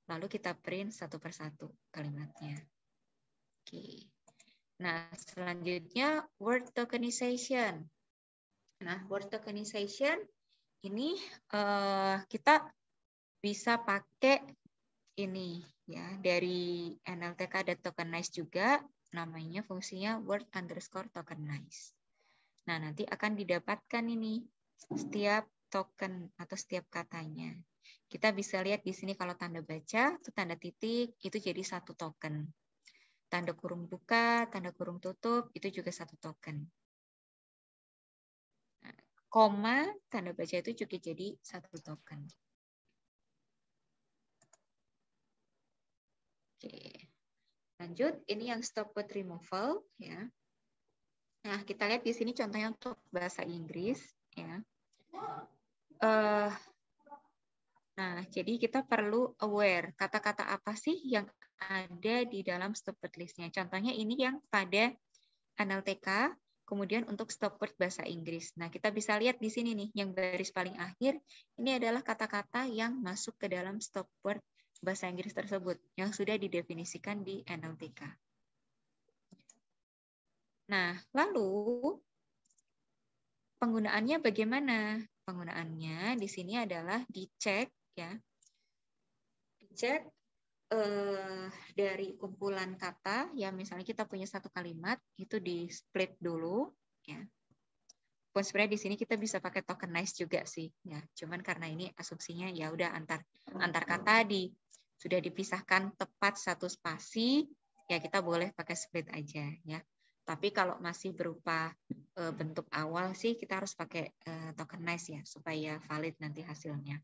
lalu kita print satu persatu kalimatnya. Oke. Nah, selanjutnya word tokenization. Nah, word tokenization ini kita bisa pakai ini ya, dari NLTK.tokenize juga, namanya fungsinya word_tokenize. Nah, nanti akan didapatkan ini setiap token atau setiap katanya. Kita bisa lihat di sini kalau tanda baca, itu tanda titik, itu jadi satu token. Tanda kurung buka, tanda kurung tutup, itu juga satu token. Nah, koma, tanda baca itu juga jadi satu token. Oke. Lanjut, ini yang stop word removal ya. Nah, kita lihat di sini contohnya untuk bahasa Inggris ya. Nah, jadi kita perlu aware kata-kata apa sih yang ada di dalam stop word list-nya. Contohnya ini yang pada NLTK, kemudian untuk stop word bahasa Inggris. Nah, kita bisa lihat di sini nih, yang baris paling akhir, ini adalah kata-kata yang masuk ke dalam stop word bahasa Inggris tersebut, yang sudah didefinisikan di NLTK. Nah, lalu penggunaannya bagaimana? Penggunaannya di sini adalah dicek ya. Dicek dari kumpulan kata, ya misalnya kita punya satu kalimat, itu di split dulu ya. Pun sebenarnya di sini kita bisa pakai tokenize juga sih ya. Cuman karena ini asumsinya ya udah antar kata sudah dipisahkan tepat satu spasi, ya kita boleh pakai split aja ya. Tapi kalau masih berupa bentuk awal sih kita harus pakai tokenize ya supaya valid nanti hasilnya.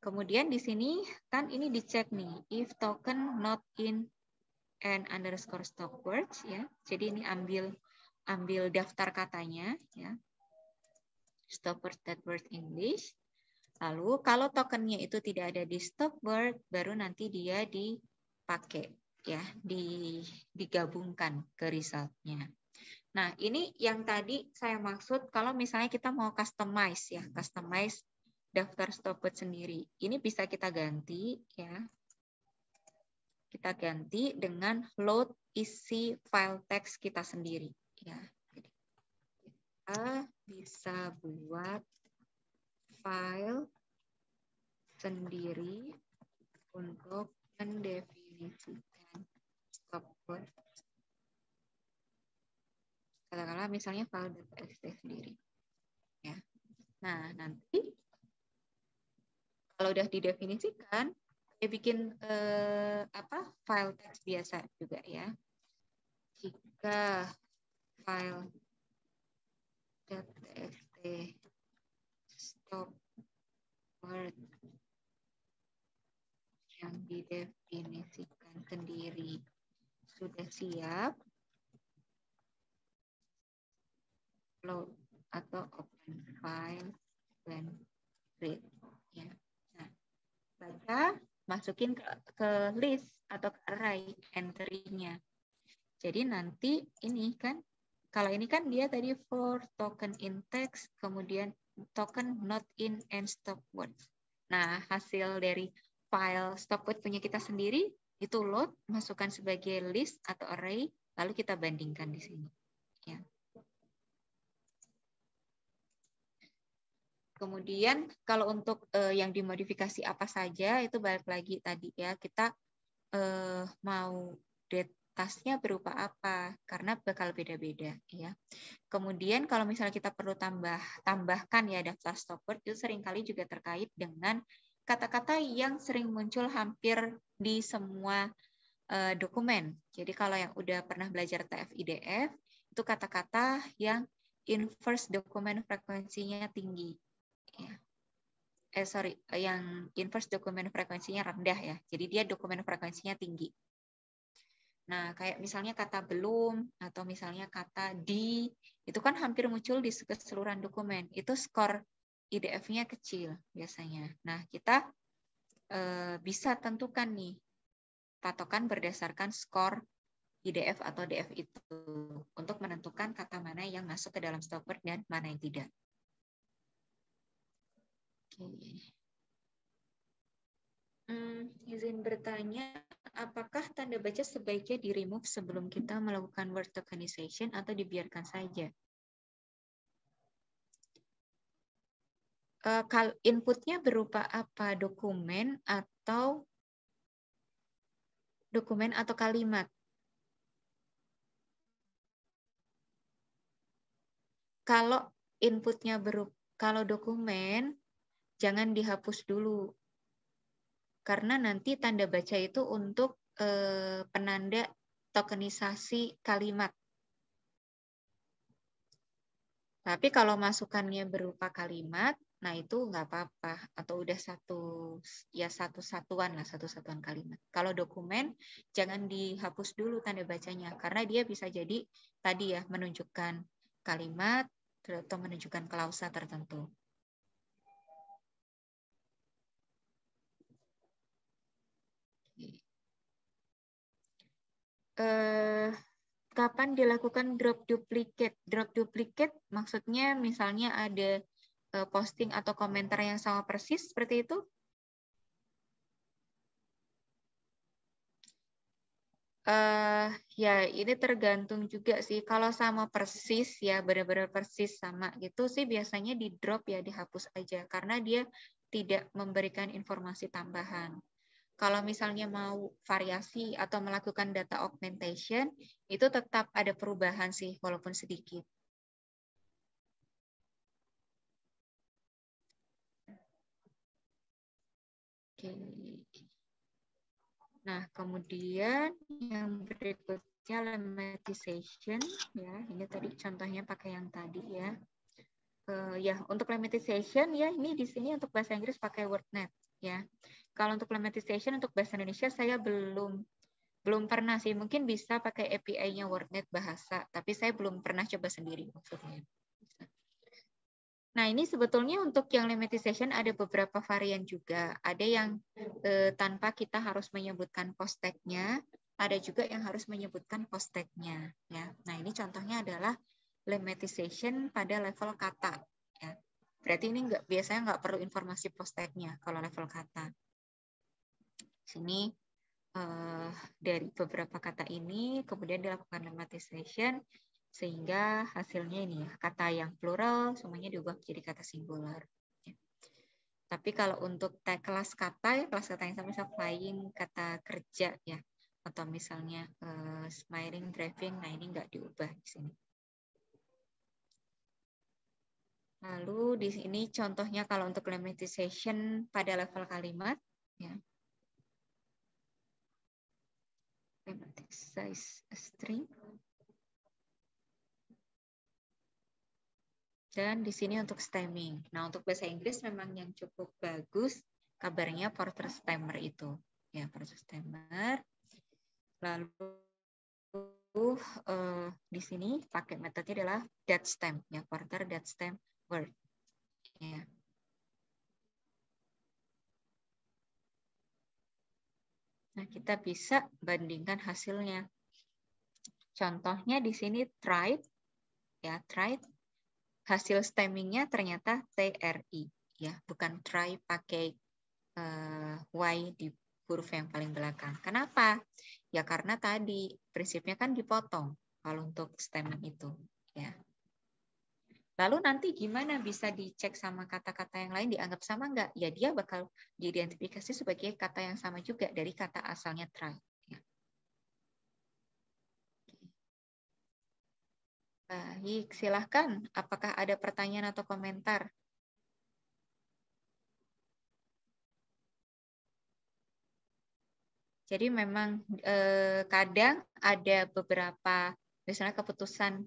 Kemudian di sini kan ini dicek nih, if token not in _stop words ya. Jadi ini ambil daftar katanya ya. Stop word that word English. Lalu kalau tokennya itu tidak ada di Stopboard, baru nanti dia dipakai ya, digabungkan ke resultnya. Nah, ini yang tadi saya maksud kalau misalnya kita mau customize ya, customize daftar Stopboard sendiri. Ini bisa kita ganti ya. Kita ganti dengan load isi file text kita sendiri ya. Jadi kita bisa buat file sendiri untuk mendefinisikan stopword. Katakanlah misalnya file .txt sendiri. Ya. Nah, nanti kalau udah didefinisikan, saya bikin file text biasa juga ya. Jika file .txt stopword yang didefinisikan sendiri sudah siap, load atau open file when read ya. Nah, baca, masukin ke list atau ke array entry-nya. Jadi nanti ini kan, kalau ini kan dia tadi for token in text, kemudian token not in and stopword. Nah, hasil dari file stopword punya kita sendiri, itu load, masukkan sebagai list atau array, lalu kita bandingkan di sini. Ya. Kemudian kalau untuk yang dimodifikasi apa saja, itu balik lagi tadi ya, kita mau tasnya berupa apa, karena bakal beda-beda ya. Kemudian kalau misalnya kita perlu tambahkan ya daftar stopword, itu seringkali juga terkait dengan kata-kata yang sering muncul hampir di semua dokumen. Jadi kalau yang udah pernah belajar TF-IDF, itu kata-kata yang inverse dokumen frekuensinya tinggi. Ya. Yang inverse dokumen frekuensinya rendah ya. Jadi dia dokumen frekuensinya tinggi. Nah, kayak misalnya kata belum atau misalnya kata di, itu kan hampir muncul di keseluruhan dokumen. Itu skor IDF-nya kecil biasanya. Nah, kita bisa tentukan nih patokan berdasarkan skor IDF atau DF itu untuk menentukan kata mana yang masuk ke dalam stopword dan mana yang tidak. Oke. Izin bertanya, apakah tanda baca sebaiknya di-remove sebelum kita melakukan word tokenization atau dibiarkan saja? Inputnya berupa apa? Dokumen atau kalimat? Kalau inputnya kalau dokumen, jangan dihapus dulu. Karena nanti tanda baca itu untuk penanda tokenisasi kalimat. Tapi kalau masukannya berupa kalimat, nah itu nggak apa-apa. Atau udah satu satuan kalimat. Kalau dokumen, jangan dihapus dulu tanda bacanya. Karena dia bisa jadi tadi ya, menunjukkan kalimat atau menunjukkan klausa tertentu. Kapan dilakukan drop duplicate? Drop duplicate maksudnya misalnya ada posting atau komentar yang sama persis seperti itu? Ya ini tergantung juga sih. Kalau sama persis ya benar-benar persis sama gitu sih biasanya di drop ya, dihapus aja karena dia tidak memberikan informasi tambahan. Kalau misalnya mau variasi atau melakukan data augmentation, itu tetap ada perubahan sih, walaupun sedikit. Oke. Nah, kemudian yang berikutnya lemmatization, ya. Ini tadi contohnya pakai yang tadi ya. Ya, untuk lemmatization ya, ini di sini untuk bahasa Inggris pakai WordNet ya. Kalau untuk lemmatization untuk bahasa Indonesia saya belum pernah sih, mungkin bisa pakai API-nya WordNet bahasa, tapi saya belum pernah coba sendiri maksudnya. Nah, ini sebetulnya untuk yang lemmatization ada beberapa varian juga. Ada yang tanpa kita harus menyebutkan post tag-nya, ada juga yang harus menyebutkan post tag-nya. Ya. Nah, ini contohnya adalah lemmatization pada level kata. Ya. Berarti ini biasanya nggak perlu informasi post tag-nya kalau level kata. Sini dari beberapa kata ini kemudian dilakukan lemmatization sehingga hasilnya ini ya, kata yang plural semuanya diubah menjadi kata singular. Ya. Tapi kalau untuk kelas kata, ya kelas kata yang sama misalnya flying, kata kerja ya, atau misalnya smiling, driving, nah ini nggak diubah di sini. Lalu di sini contohnya kalau untuk lemmatization pada level kalimat, ya. Lemmatize a string. Dan di sini untuk stemming. Nah, untuk bahasa Inggris memang yang cukup bagus kabarnya Porter Stemmer itu. Ya, Porter Stemmer. Lalu di sini pakai metodenya adalah DATSTEM, ya, Porter DATSTEM word. Ya. Nah, kita bisa bandingkan hasilnya. Contohnya di sini tried, ya, tried. Hasil stemmingnya ternyata TRI, ya, bukan try pakai Y di huruf yang paling belakang. Kenapa? Ya karena tadi prinsipnya kan dipotong kalau untuk stemming itu. Ya. Lalu nanti gimana bisa dicek sama kata-kata yang lain dianggap sama nggak? Ya dia bakal diidentifikasi sebagai kata yang sama juga dari kata asalnya try. Ya. Baik, silahkan. Apakah ada pertanyaan atau komentar? Jadi memang kadang ada beberapa misalnya keputusan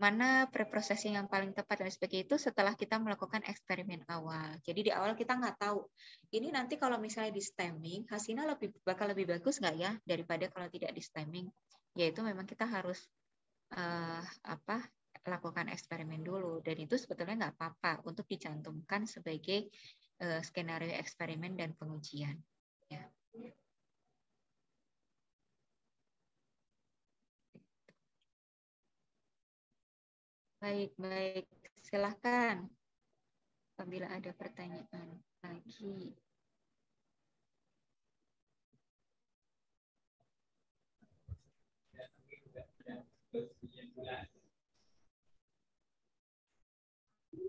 mana preprocessing yang paling tepat dan sebagainya itu setelah kita melakukan eksperimen awal. Jadi di awal kita nggak tahu ini nanti kalau misalnya di stemming hasilnya bakal lebih bagus nggak ya daripada kalau tidak di stemming. Yaitu memang kita harus lakukan eksperimen dulu dan itu sebetulnya nggak apa-apa untuk dicantumkan sebagai skenario eksperimen dan pengujian. Ya. Baik. Silahkan apabila ada pertanyaan lagi.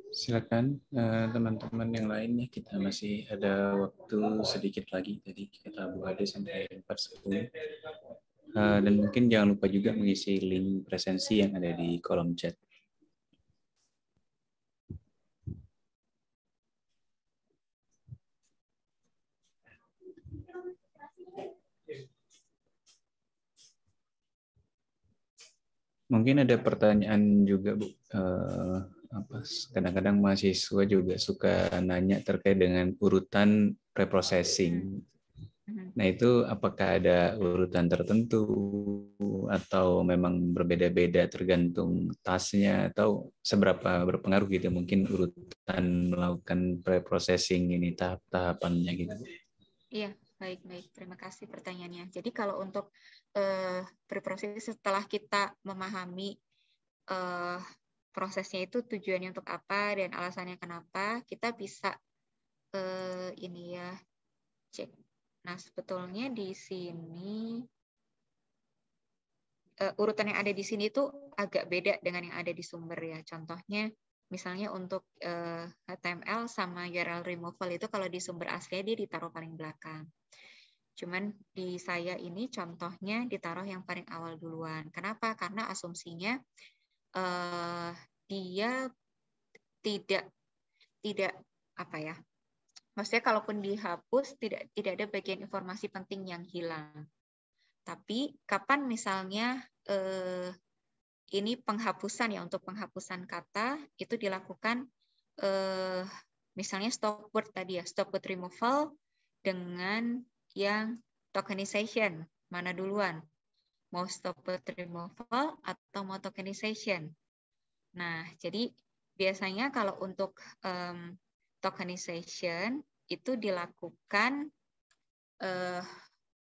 Silakan teman-teman yang lainnya, kita masih ada waktu sedikit lagi, jadi kita buat sampai 4:10. Dan mungkin jangan lupa juga mengisi link presensi yang ada di kolom chat. Mungkin ada pertanyaan juga, Bu. Kadang-kadang mahasiswa juga suka nanya terkait dengan urutan preprocessing. Nah, itu apakah ada urutan tertentu atau memang berbeda-beda tergantung tasnya atau seberapa berpengaruh gitu mungkin urutan melakukan preprocessing ini tahap-tahapannya gitu. Iya, baik. Terima kasih pertanyaannya. Jadi kalau untuk preprocessing setelah kita memahami prosesnya itu tujuannya untuk apa dan alasannya kenapa, kita bisa ini ya cek. Nah, sebetulnya di sini urutan yang ada di sini itu agak beda dengan yang ada di sumber ya. Contohnya misalnya untuk HTML sama URL removal itu kalau di sumber aslinya dia ditaruh paling belakang. Cuman di saya ini contohnya ditaruh yang paling awal duluan. Kenapa? Karena asumsinya dia tidak apa ya? Maksudnya kalaupun dihapus tidak ada bagian informasi penting yang hilang. Tapi kapan misalnya ini penghapusan ya, untuk penghapusan kata itu dilakukan misalnya stop word tadi ya, stop word removal dengan yang tokenization, mana duluan? Mau stop word removal atau mau tokenization? Nah, jadi biasanya kalau untuk tokenization itu dilakukan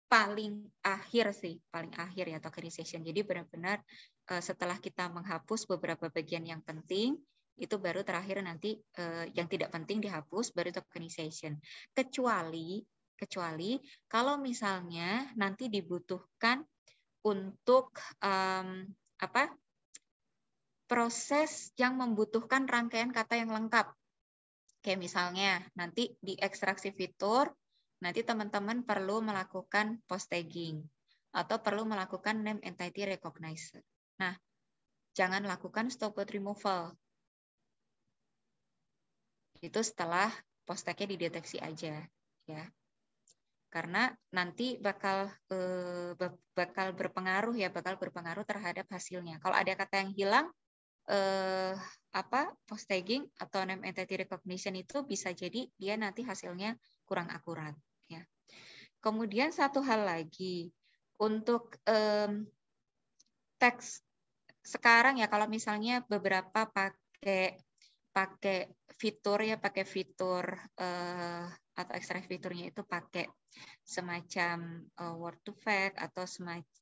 paling akhir ya tokenization. Jadi benar-benar setelah kita menghapus beberapa bagian yang penting, itu baru terakhir nanti yang tidak penting dihapus, baru tokenization. Kecuali kalau misalnya nanti dibutuhkan untuk proses yang membutuhkan rangkaian kata yang lengkap. Kayak misalnya nanti di ekstraksi fitur, nanti teman-teman perlu melakukan post tagging atau perlu melakukan name entity recognizer. Nah, jangan lakukan stop word removal. Itu setelah post tag-nya dideteksi aja, ya. Karena nanti bakal berpengaruh terhadap hasilnya. Kalau ada kata yang hilang, post tagging atau name entity recognition itu bisa jadi dia nanti hasilnya kurang akurat, ya. Kemudian satu hal lagi untuk teks sekarang ya, kalau misalnya beberapa pakai fitur atau ekstrak fiturnya itu pakai semacam word to fact atau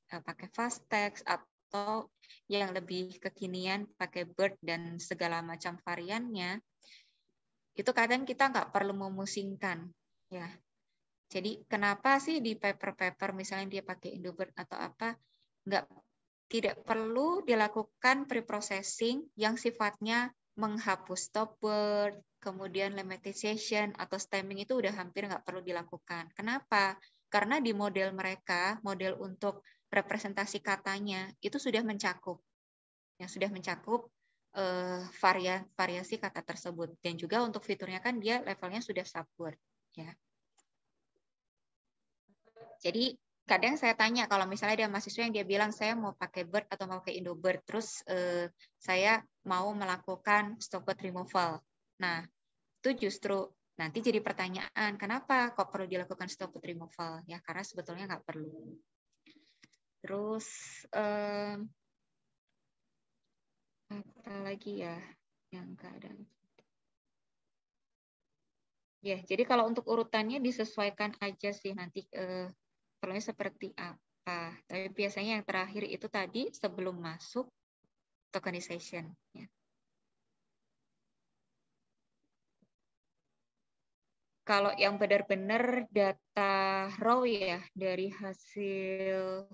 pakai fast text atau yang lebih kekinian pakai BERT dan segala macam variannya, itu kadang kita nggak perlu memusingkan, ya. Jadi kenapa sih di paper misalnya dia pakai IndoBird atau apa, tidak perlu dilakukan preprocessing yang sifatnya menghapus stop word, kemudian lemmatization atau stemming itu udah hampir nggak perlu dilakukan. Kenapa? Karena di model mereka, model untuk representasi katanya itu sudah mencakup, variasi kata tersebut, dan juga untuk fiturnya kan dia levelnya sudah subword, ya. Jadi kadang saya tanya kalau misalnya ada mahasiswa yang dia bilang saya mau pakai BERT atau mau pakai IndoBird, terus saya mau melakukan stop word removal. Nah, itu justru nanti jadi pertanyaan, kenapa kok perlu dilakukan stop word removal? Ya karena sebetulnya nggak perlu. Terus apa lagi ya yang keadaan? Ya, jadi kalau untuk urutannya disesuaikan aja sih nanti perlunya seperti apa. Tapi biasanya yang terakhir itu tadi sebelum masuk tokenization. Ya. Kalau yang benar-benar data raw ya dari hasil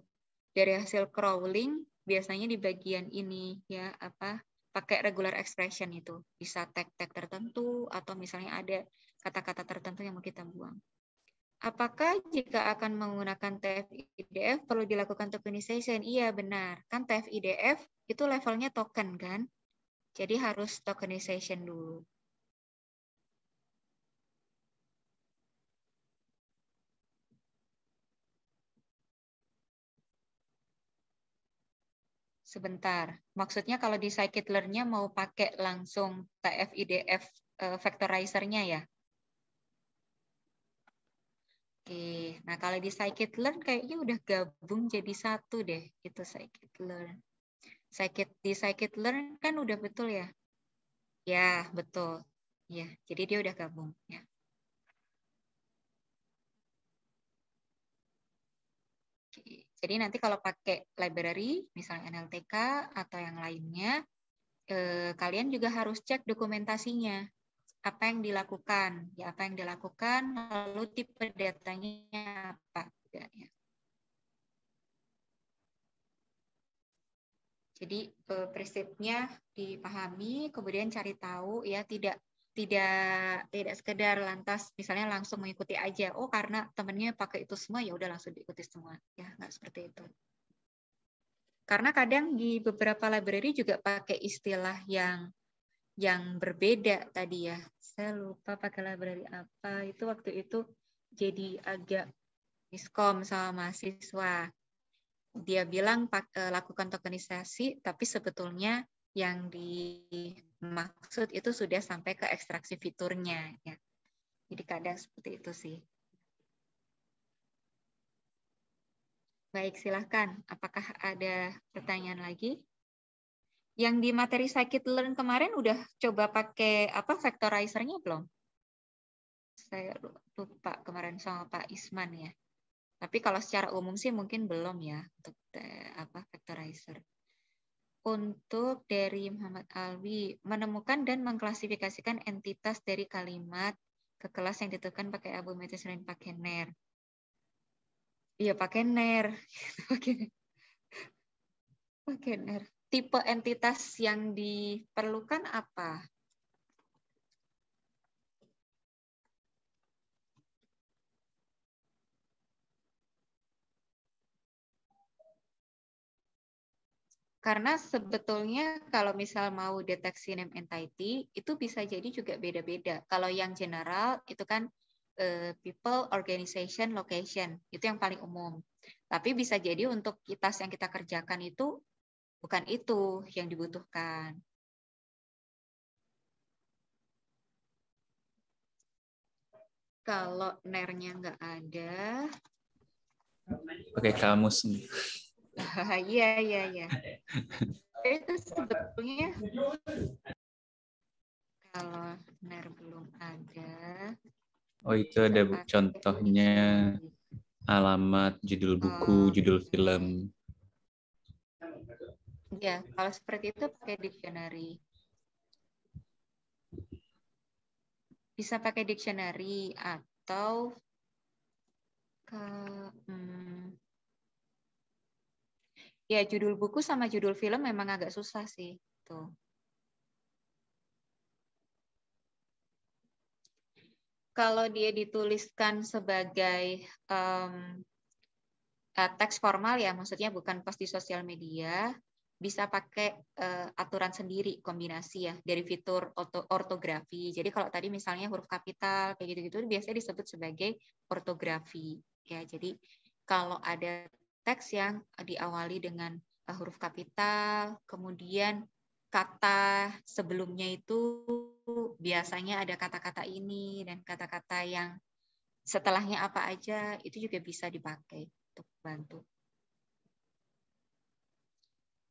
crawling, biasanya di bagian ini ya pakai regular expression itu, bisa tag-tag tertentu atau misalnya ada kata-kata tertentu yang mau kita buang. Apakah jika akan menggunakan TF-IDF perlu dilakukan tokenization? Iya benar, kan TF-IDF itu levelnya token kan, jadi harus tokenization dulu. Sebentar, maksudnya kalau di scikit-learn-nya mau pakai langsung TF-IDF vectorizer-nya ya? Oke, nah kalau di scikit-learn kayaknya udah gabung jadi satu deh, itu scikit-learn. Di scikit-learn kan udah betul ya? Ya, betul. Ya, jadi dia udah gabung ya. Jadi nanti kalau pakai library, misalnya NLTK atau yang lainnya, kalian juga harus cek dokumentasinya. Apa yang dilakukan? Ya, apa yang dilakukan, lalu tipe datanya apa. Ya. Jadi prinsipnya dipahami, kemudian cari tahu, ya tidak sekedar lantas misalnya langsung mengikuti aja. Oh karena temennya pakai itu semua, ya udah langsung diikuti semua. Ya nggak seperti itu. Karena kadang di beberapa library juga pakai istilah yang berbeda tadi ya. Saya lupa pakai library apa. Itu waktu itu jadi agak miskom sama mahasiswa. Dia bilang lakukan tokenisasi, tapi sebetulnya yang dimaksud itu sudah sampai ke ekstraksi fiturnya. Ya. Jadi kadang seperti itu sih. Baik, silahkan. Apakah ada pertanyaan lagi? Yang di materi scikit-learn kemarin udah coba pakai apa vectorizer-nya belum? Saya lupa kemarin sama Pak Isman ya. Tapi kalau secara umum sih mungkin belum ya untuk apa vectorizer. Untuk dari Muhammad Alwi, menemukan dan mengklasifikasikan entitas dari kalimat ke kelas yang ditentukan pakai Abumetis dan pakai NER. Iya pakai NER. Pakai NER. Tipe entitas yang diperlukan apa? Karena sebetulnya kalau misal mau deteksi name entity, itu bisa jadi juga beda-beda. Kalau yang general itu kan people, organization, location. Itu yang paling umum. Tapi bisa jadi untuk task yang kita kerjakan itu bukan itu yang dibutuhkan. Kalau NER-nya nggak ada. Pakai kamus. Iya, iya, iya. Itu sebetulnya kalau NER belum ada. Oh, itu ada contohnya alamat, judul buku, judul film. Ya, kalau seperti itu pakai dictionary. Bisa pakai dictionary atau ya judul buku sama judul film memang agak susah sih. Tuh. Kalau dia dituliskan sebagai teks formal ya, maksudnya bukan post di sosial media, bisa pakai aturan sendiri kombinasi ya dari fitur ortografi. Jadi kalau tadi misalnya huruf kapital kayak gitu-gitu biasanya disebut sebagai ortografi ya. Jadi kalau ada teks yang diawali dengan huruf kapital, kemudian kata sebelumnya itu biasanya ada kata-kata ini dan kata-kata yang setelahnya apa aja, itu juga bisa dipakai untuk bantu.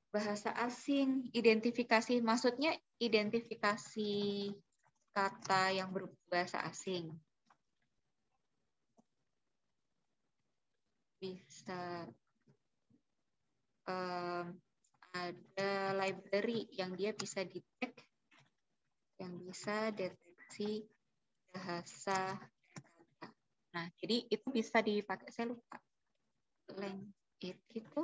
Bahasa asing, identifikasi, maksudnya identifikasi kata yang berbahasa asing. Bisa ada library yang dia bisa detect, yang bisa deteksi bahasa kata. Nah, jadi itu bisa dipakai, saya lupa. It itu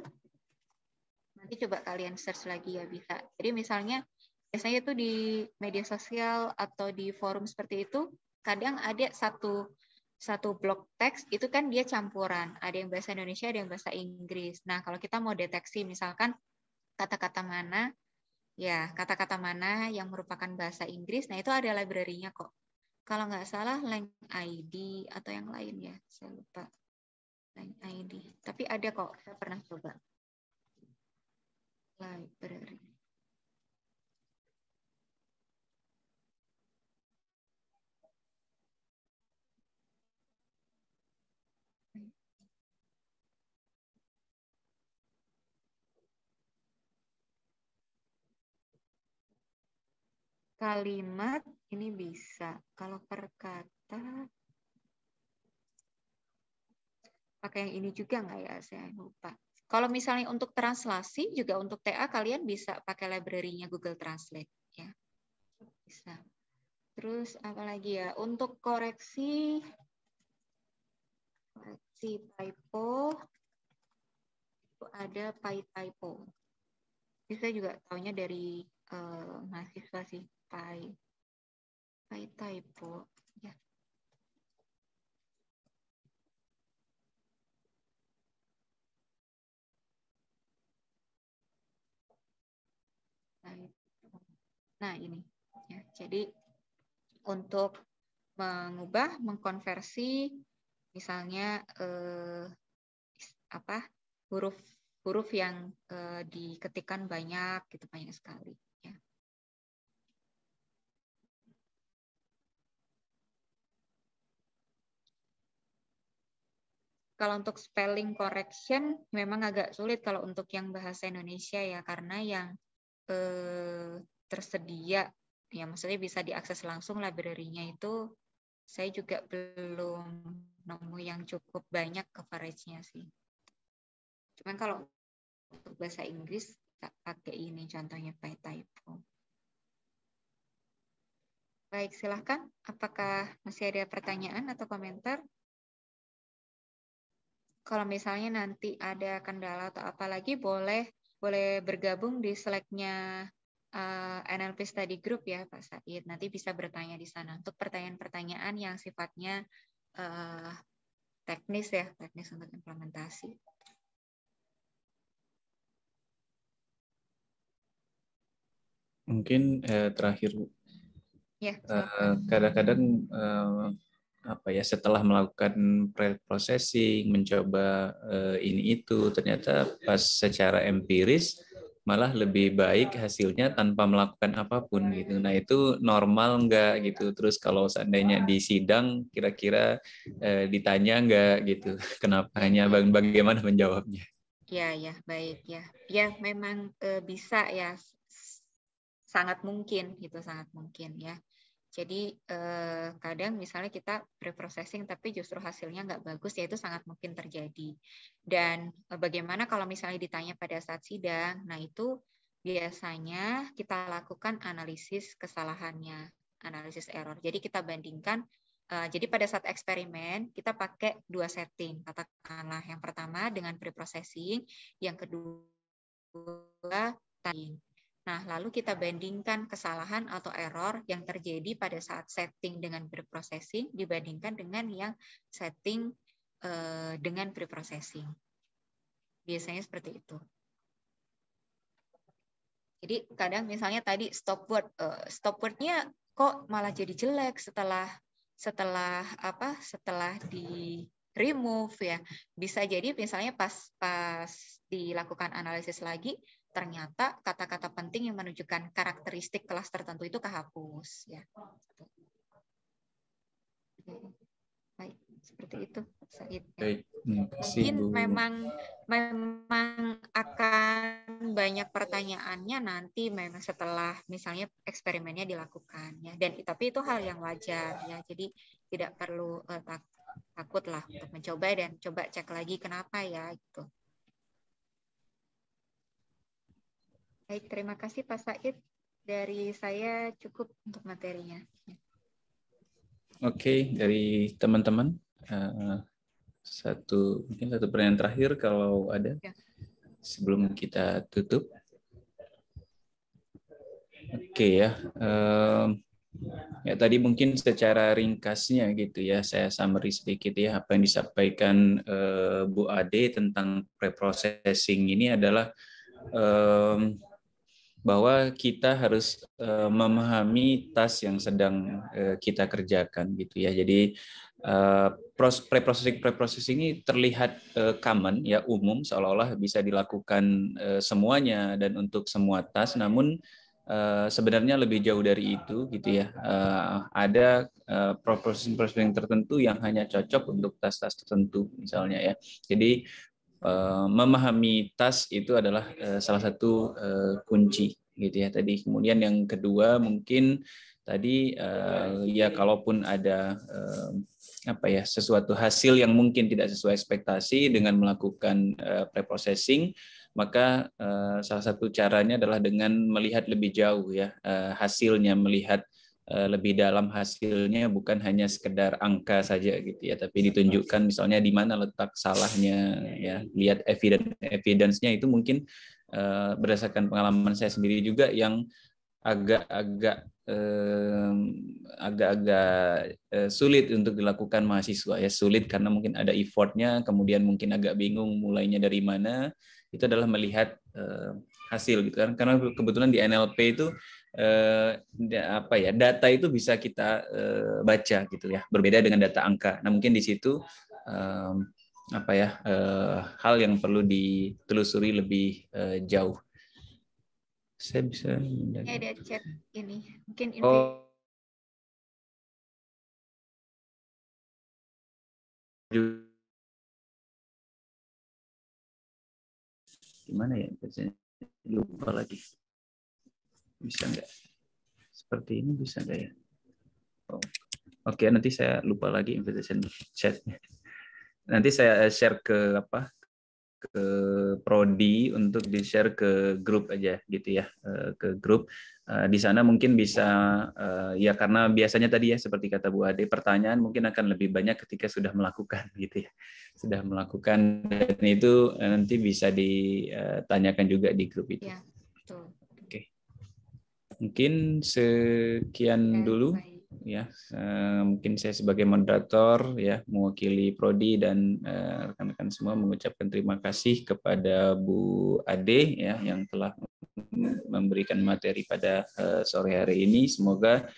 nanti coba kalian search lagi ya bisa. Jadi misalnya biasanya itu di media sosial atau di forum seperti itu kadang ada satu blok teks itu kan dia campuran, ada yang bahasa Indonesia, ada yang bahasa Inggris. Nah, kalau kita mau deteksi misalkan kata-kata mana ya, kata-kata mana yang merupakan bahasa Inggris, nah itu ada library-nya kok. Kalau nggak salah Lang ID atau yang lain ya, saya lupa. Lang ID. Tapi ada kok, saya pernah coba. Library. Kalimat ini bisa. Kalau per kata pakai yang ini juga nggak ya? Saya lupa. Kalau misalnya untuk translasi juga untuk TA kalian bisa pakai library-nya Google Translate ya. Bisa. Terus apa lagi ya? Untuk koreksi typo itu ada PyTypo. Saya juga taunya dari mahasiswa sih PyTypo. Ya. Nah ini ya. Jadi untuk mengubah, mengkonversi misalnya huruf yang diketikkan banyak gitu, banyak sekali ya. Kalau untuk spelling correction memang agak sulit kalau untuk yang bahasa Indonesia ya, karena yang tersedia, ya maksudnya bisa diakses langsung library-nya itu, saya juga belum nemu yang cukup banyak coverage-nya sih. Cuman kalau untuk bahasa Inggris, kita pakai ini contohnya PyTypo. Baik, silahkan. Apakah masih ada pertanyaan atau komentar? Kalau misalnya nanti ada kendala atau apa lagi, boleh bergabung di Slack-nya NLP Study Group ya, Pak Said. Nanti bisa bertanya di sana untuk pertanyaan-pertanyaan yang sifatnya teknis ya, teknis untuk implementasi. Mungkin terakhir, Ya, silakan. kadang-kadang apa ya, setelah melakukan pre-processing, mencoba ini itu, ternyata pas secara empiris malah lebih baik hasilnya tanpa melakukan apapun gitu. Nah itu normal nggak gitu? Terus kalau seandainya di sidang kira-kira ditanya nggak gitu? Kenapa hanya bagaimana menjawabnya? Ya, ya, baik ya. Ya, memang bisa ya, sangat mungkin gitu, sangat mungkin ya. Jadi kadang misalnya kita pre-processing tapi justru hasilnya nggak bagus, ya itu sangat mungkin terjadi. Dan bagaimana kalau misalnya ditanya pada saat sidang, nah itu biasanya kita lakukan analisis kesalahannya, analisis error. Jadi kita bandingkan, jadi pada saat eksperimen kita pakai 2 setting, katakanlah yang pertama dengan pre-processing, yang kedua timing. Nah, lalu kita bandingkan kesalahan atau error yang terjadi pada saat setting dengan pre-processing dibandingkan dengan yang setting dengan pre-processing. Biasanya seperti itu. Jadi kadang misalnya tadi stop word-nya kok malah jadi jelek setelah di remove ya. Bisa jadi misalnya pas dilakukan analisis lagi, ternyata kata-kata penting yang menunjukkan karakteristik kelas tertentu itu kehapus ya. Baik, seperti itu, Said. Baik, terima kasih, Mungkin Bu. memang akan banyak pertanyaannya nanti memang setelah misalnya eksperimennya dilakukan ya. Dan tapi itu hal yang wajar ya. Jadi tidak perlu takut lah untuk mencoba dan coba cek lagi kenapa ya gitu. Baik, terima kasih Pak Said. Dari saya cukup untuk materinya. Oke, dari teman-teman mungkin satu pertanyaan terakhir kalau ada Ya. sebelum kita tutup. Oke ya. Ya tadi mungkin secara ringkasnya gitu ya, saya summary sedikit ya apa yang disampaikan Bu Ade tentang preprocessing ini adalah bahwa kita harus memahami task yang sedang kita kerjakan gitu ya. Jadi preprocessing ini terlihat common ya, umum, seolah-olah bisa dilakukan semuanya dan untuk semua task, namun sebenarnya lebih jauh dari itu gitu ya. Ada preprocessing tertentu yang hanya cocok untuk task-task tertentu misalnya ya. Jadi memahami task itu adalah salah satu kunci gitu ya tadi. Kemudian yang kedua mungkin tadi ya kalaupun ada apa ya, sesuatu hasil yang mungkin tidak sesuai ekspektasi dengan melakukan preprocessing, maka salah satu caranya adalah dengan melihat lebih jauh ya hasilnya, melihat lebih dalam hasilnya, bukan hanya sekedar angka saja gitu ya, tapi ditunjukkan misalnya di mana letak salahnya ya, lihat evidence-nya itu mungkin berdasarkan pengalaman saya sendiri juga yang agak-agak sulit untuk dilakukan mahasiswa ya, sulit karena mungkin ada effortnya, kemudian mungkin agak bingung mulainya dari mana. Itu adalah melihat hasil gitu kan, karena kebetulan di NLP itu apa ya, data itu bisa kita baca gitu ya, berbeda dengan data angka. Nah mungkin di situ apa ya, hal yang perlu ditelusuri lebih jauh. Saya bisa Ada chat ini mungkin oh gimana ya, lupa lagi. Bisa nggak? Seperti ini bisa nggak ya? Oh. Oke, nanti saya lupa lagi invitation chat-nya. Nanti saya share ke ke prodi untuk di-share ke grup aja gitu ya, ke grup. Di sana mungkin bisa ya, karena biasanya tadi ya seperti kata Bu Ade, pertanyaan mungkin akan lebih banyak ketika sudah melakukan gitu ya. Sudah melakukan, dan itu nanti bisa ditanyakan juga di grup itu. Ya, betul. Oke. Mungkin sekian dulu ya. Mungkin saya sebagai moderator ya, mewakili prodi dan rekan-rekan semua mengucapkan terima kasih kepada Bu Ade ya yang telah memberikan materi pada sore hari ini. Semoga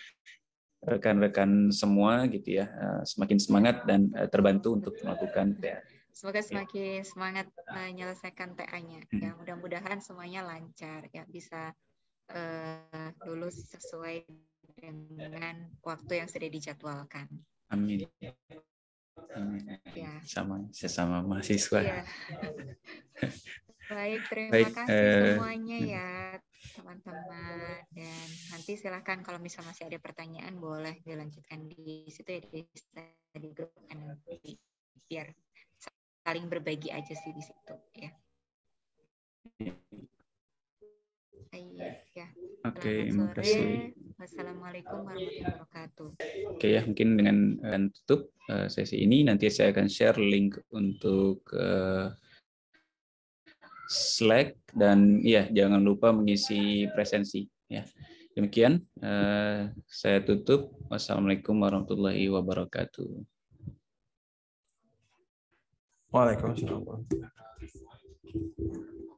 rekan-rekan semua gitu ya semakin semangat dan terbantu untuk melakukan TA. Semoga semakin semangat menyelesaikan TA-nya. Ya, mudah-mudahan semuanya lancar ya, bisa lulus sesuai dengan waktu yang sudah dijadwalkan. Amin. Amin. Ya. Sesama mahasiswa. Ya. Baik, terima kasih semuanya ya teman-teman, dan nanti silahkan kalau misalnya masih ada pertanyaan boleh dilanjutkan di situ ya, di grup nanti biar saling berbagi aja sih di situ ya. Ya. Oke, Selamat terima sore. kasih. Wassalamualaikum warahmatullahi wabarakatuh. Oke ya, mungkin dengan tutup sesi ini, nanti saya akan share link untuk Slack, dan ya jangan lupa mengisi presensi ya. Demikian saya tutup. Wassalamualaikum warahmatullahi wabarakatuh. Waalaikumsalam warahmatullahi wabarakatuh.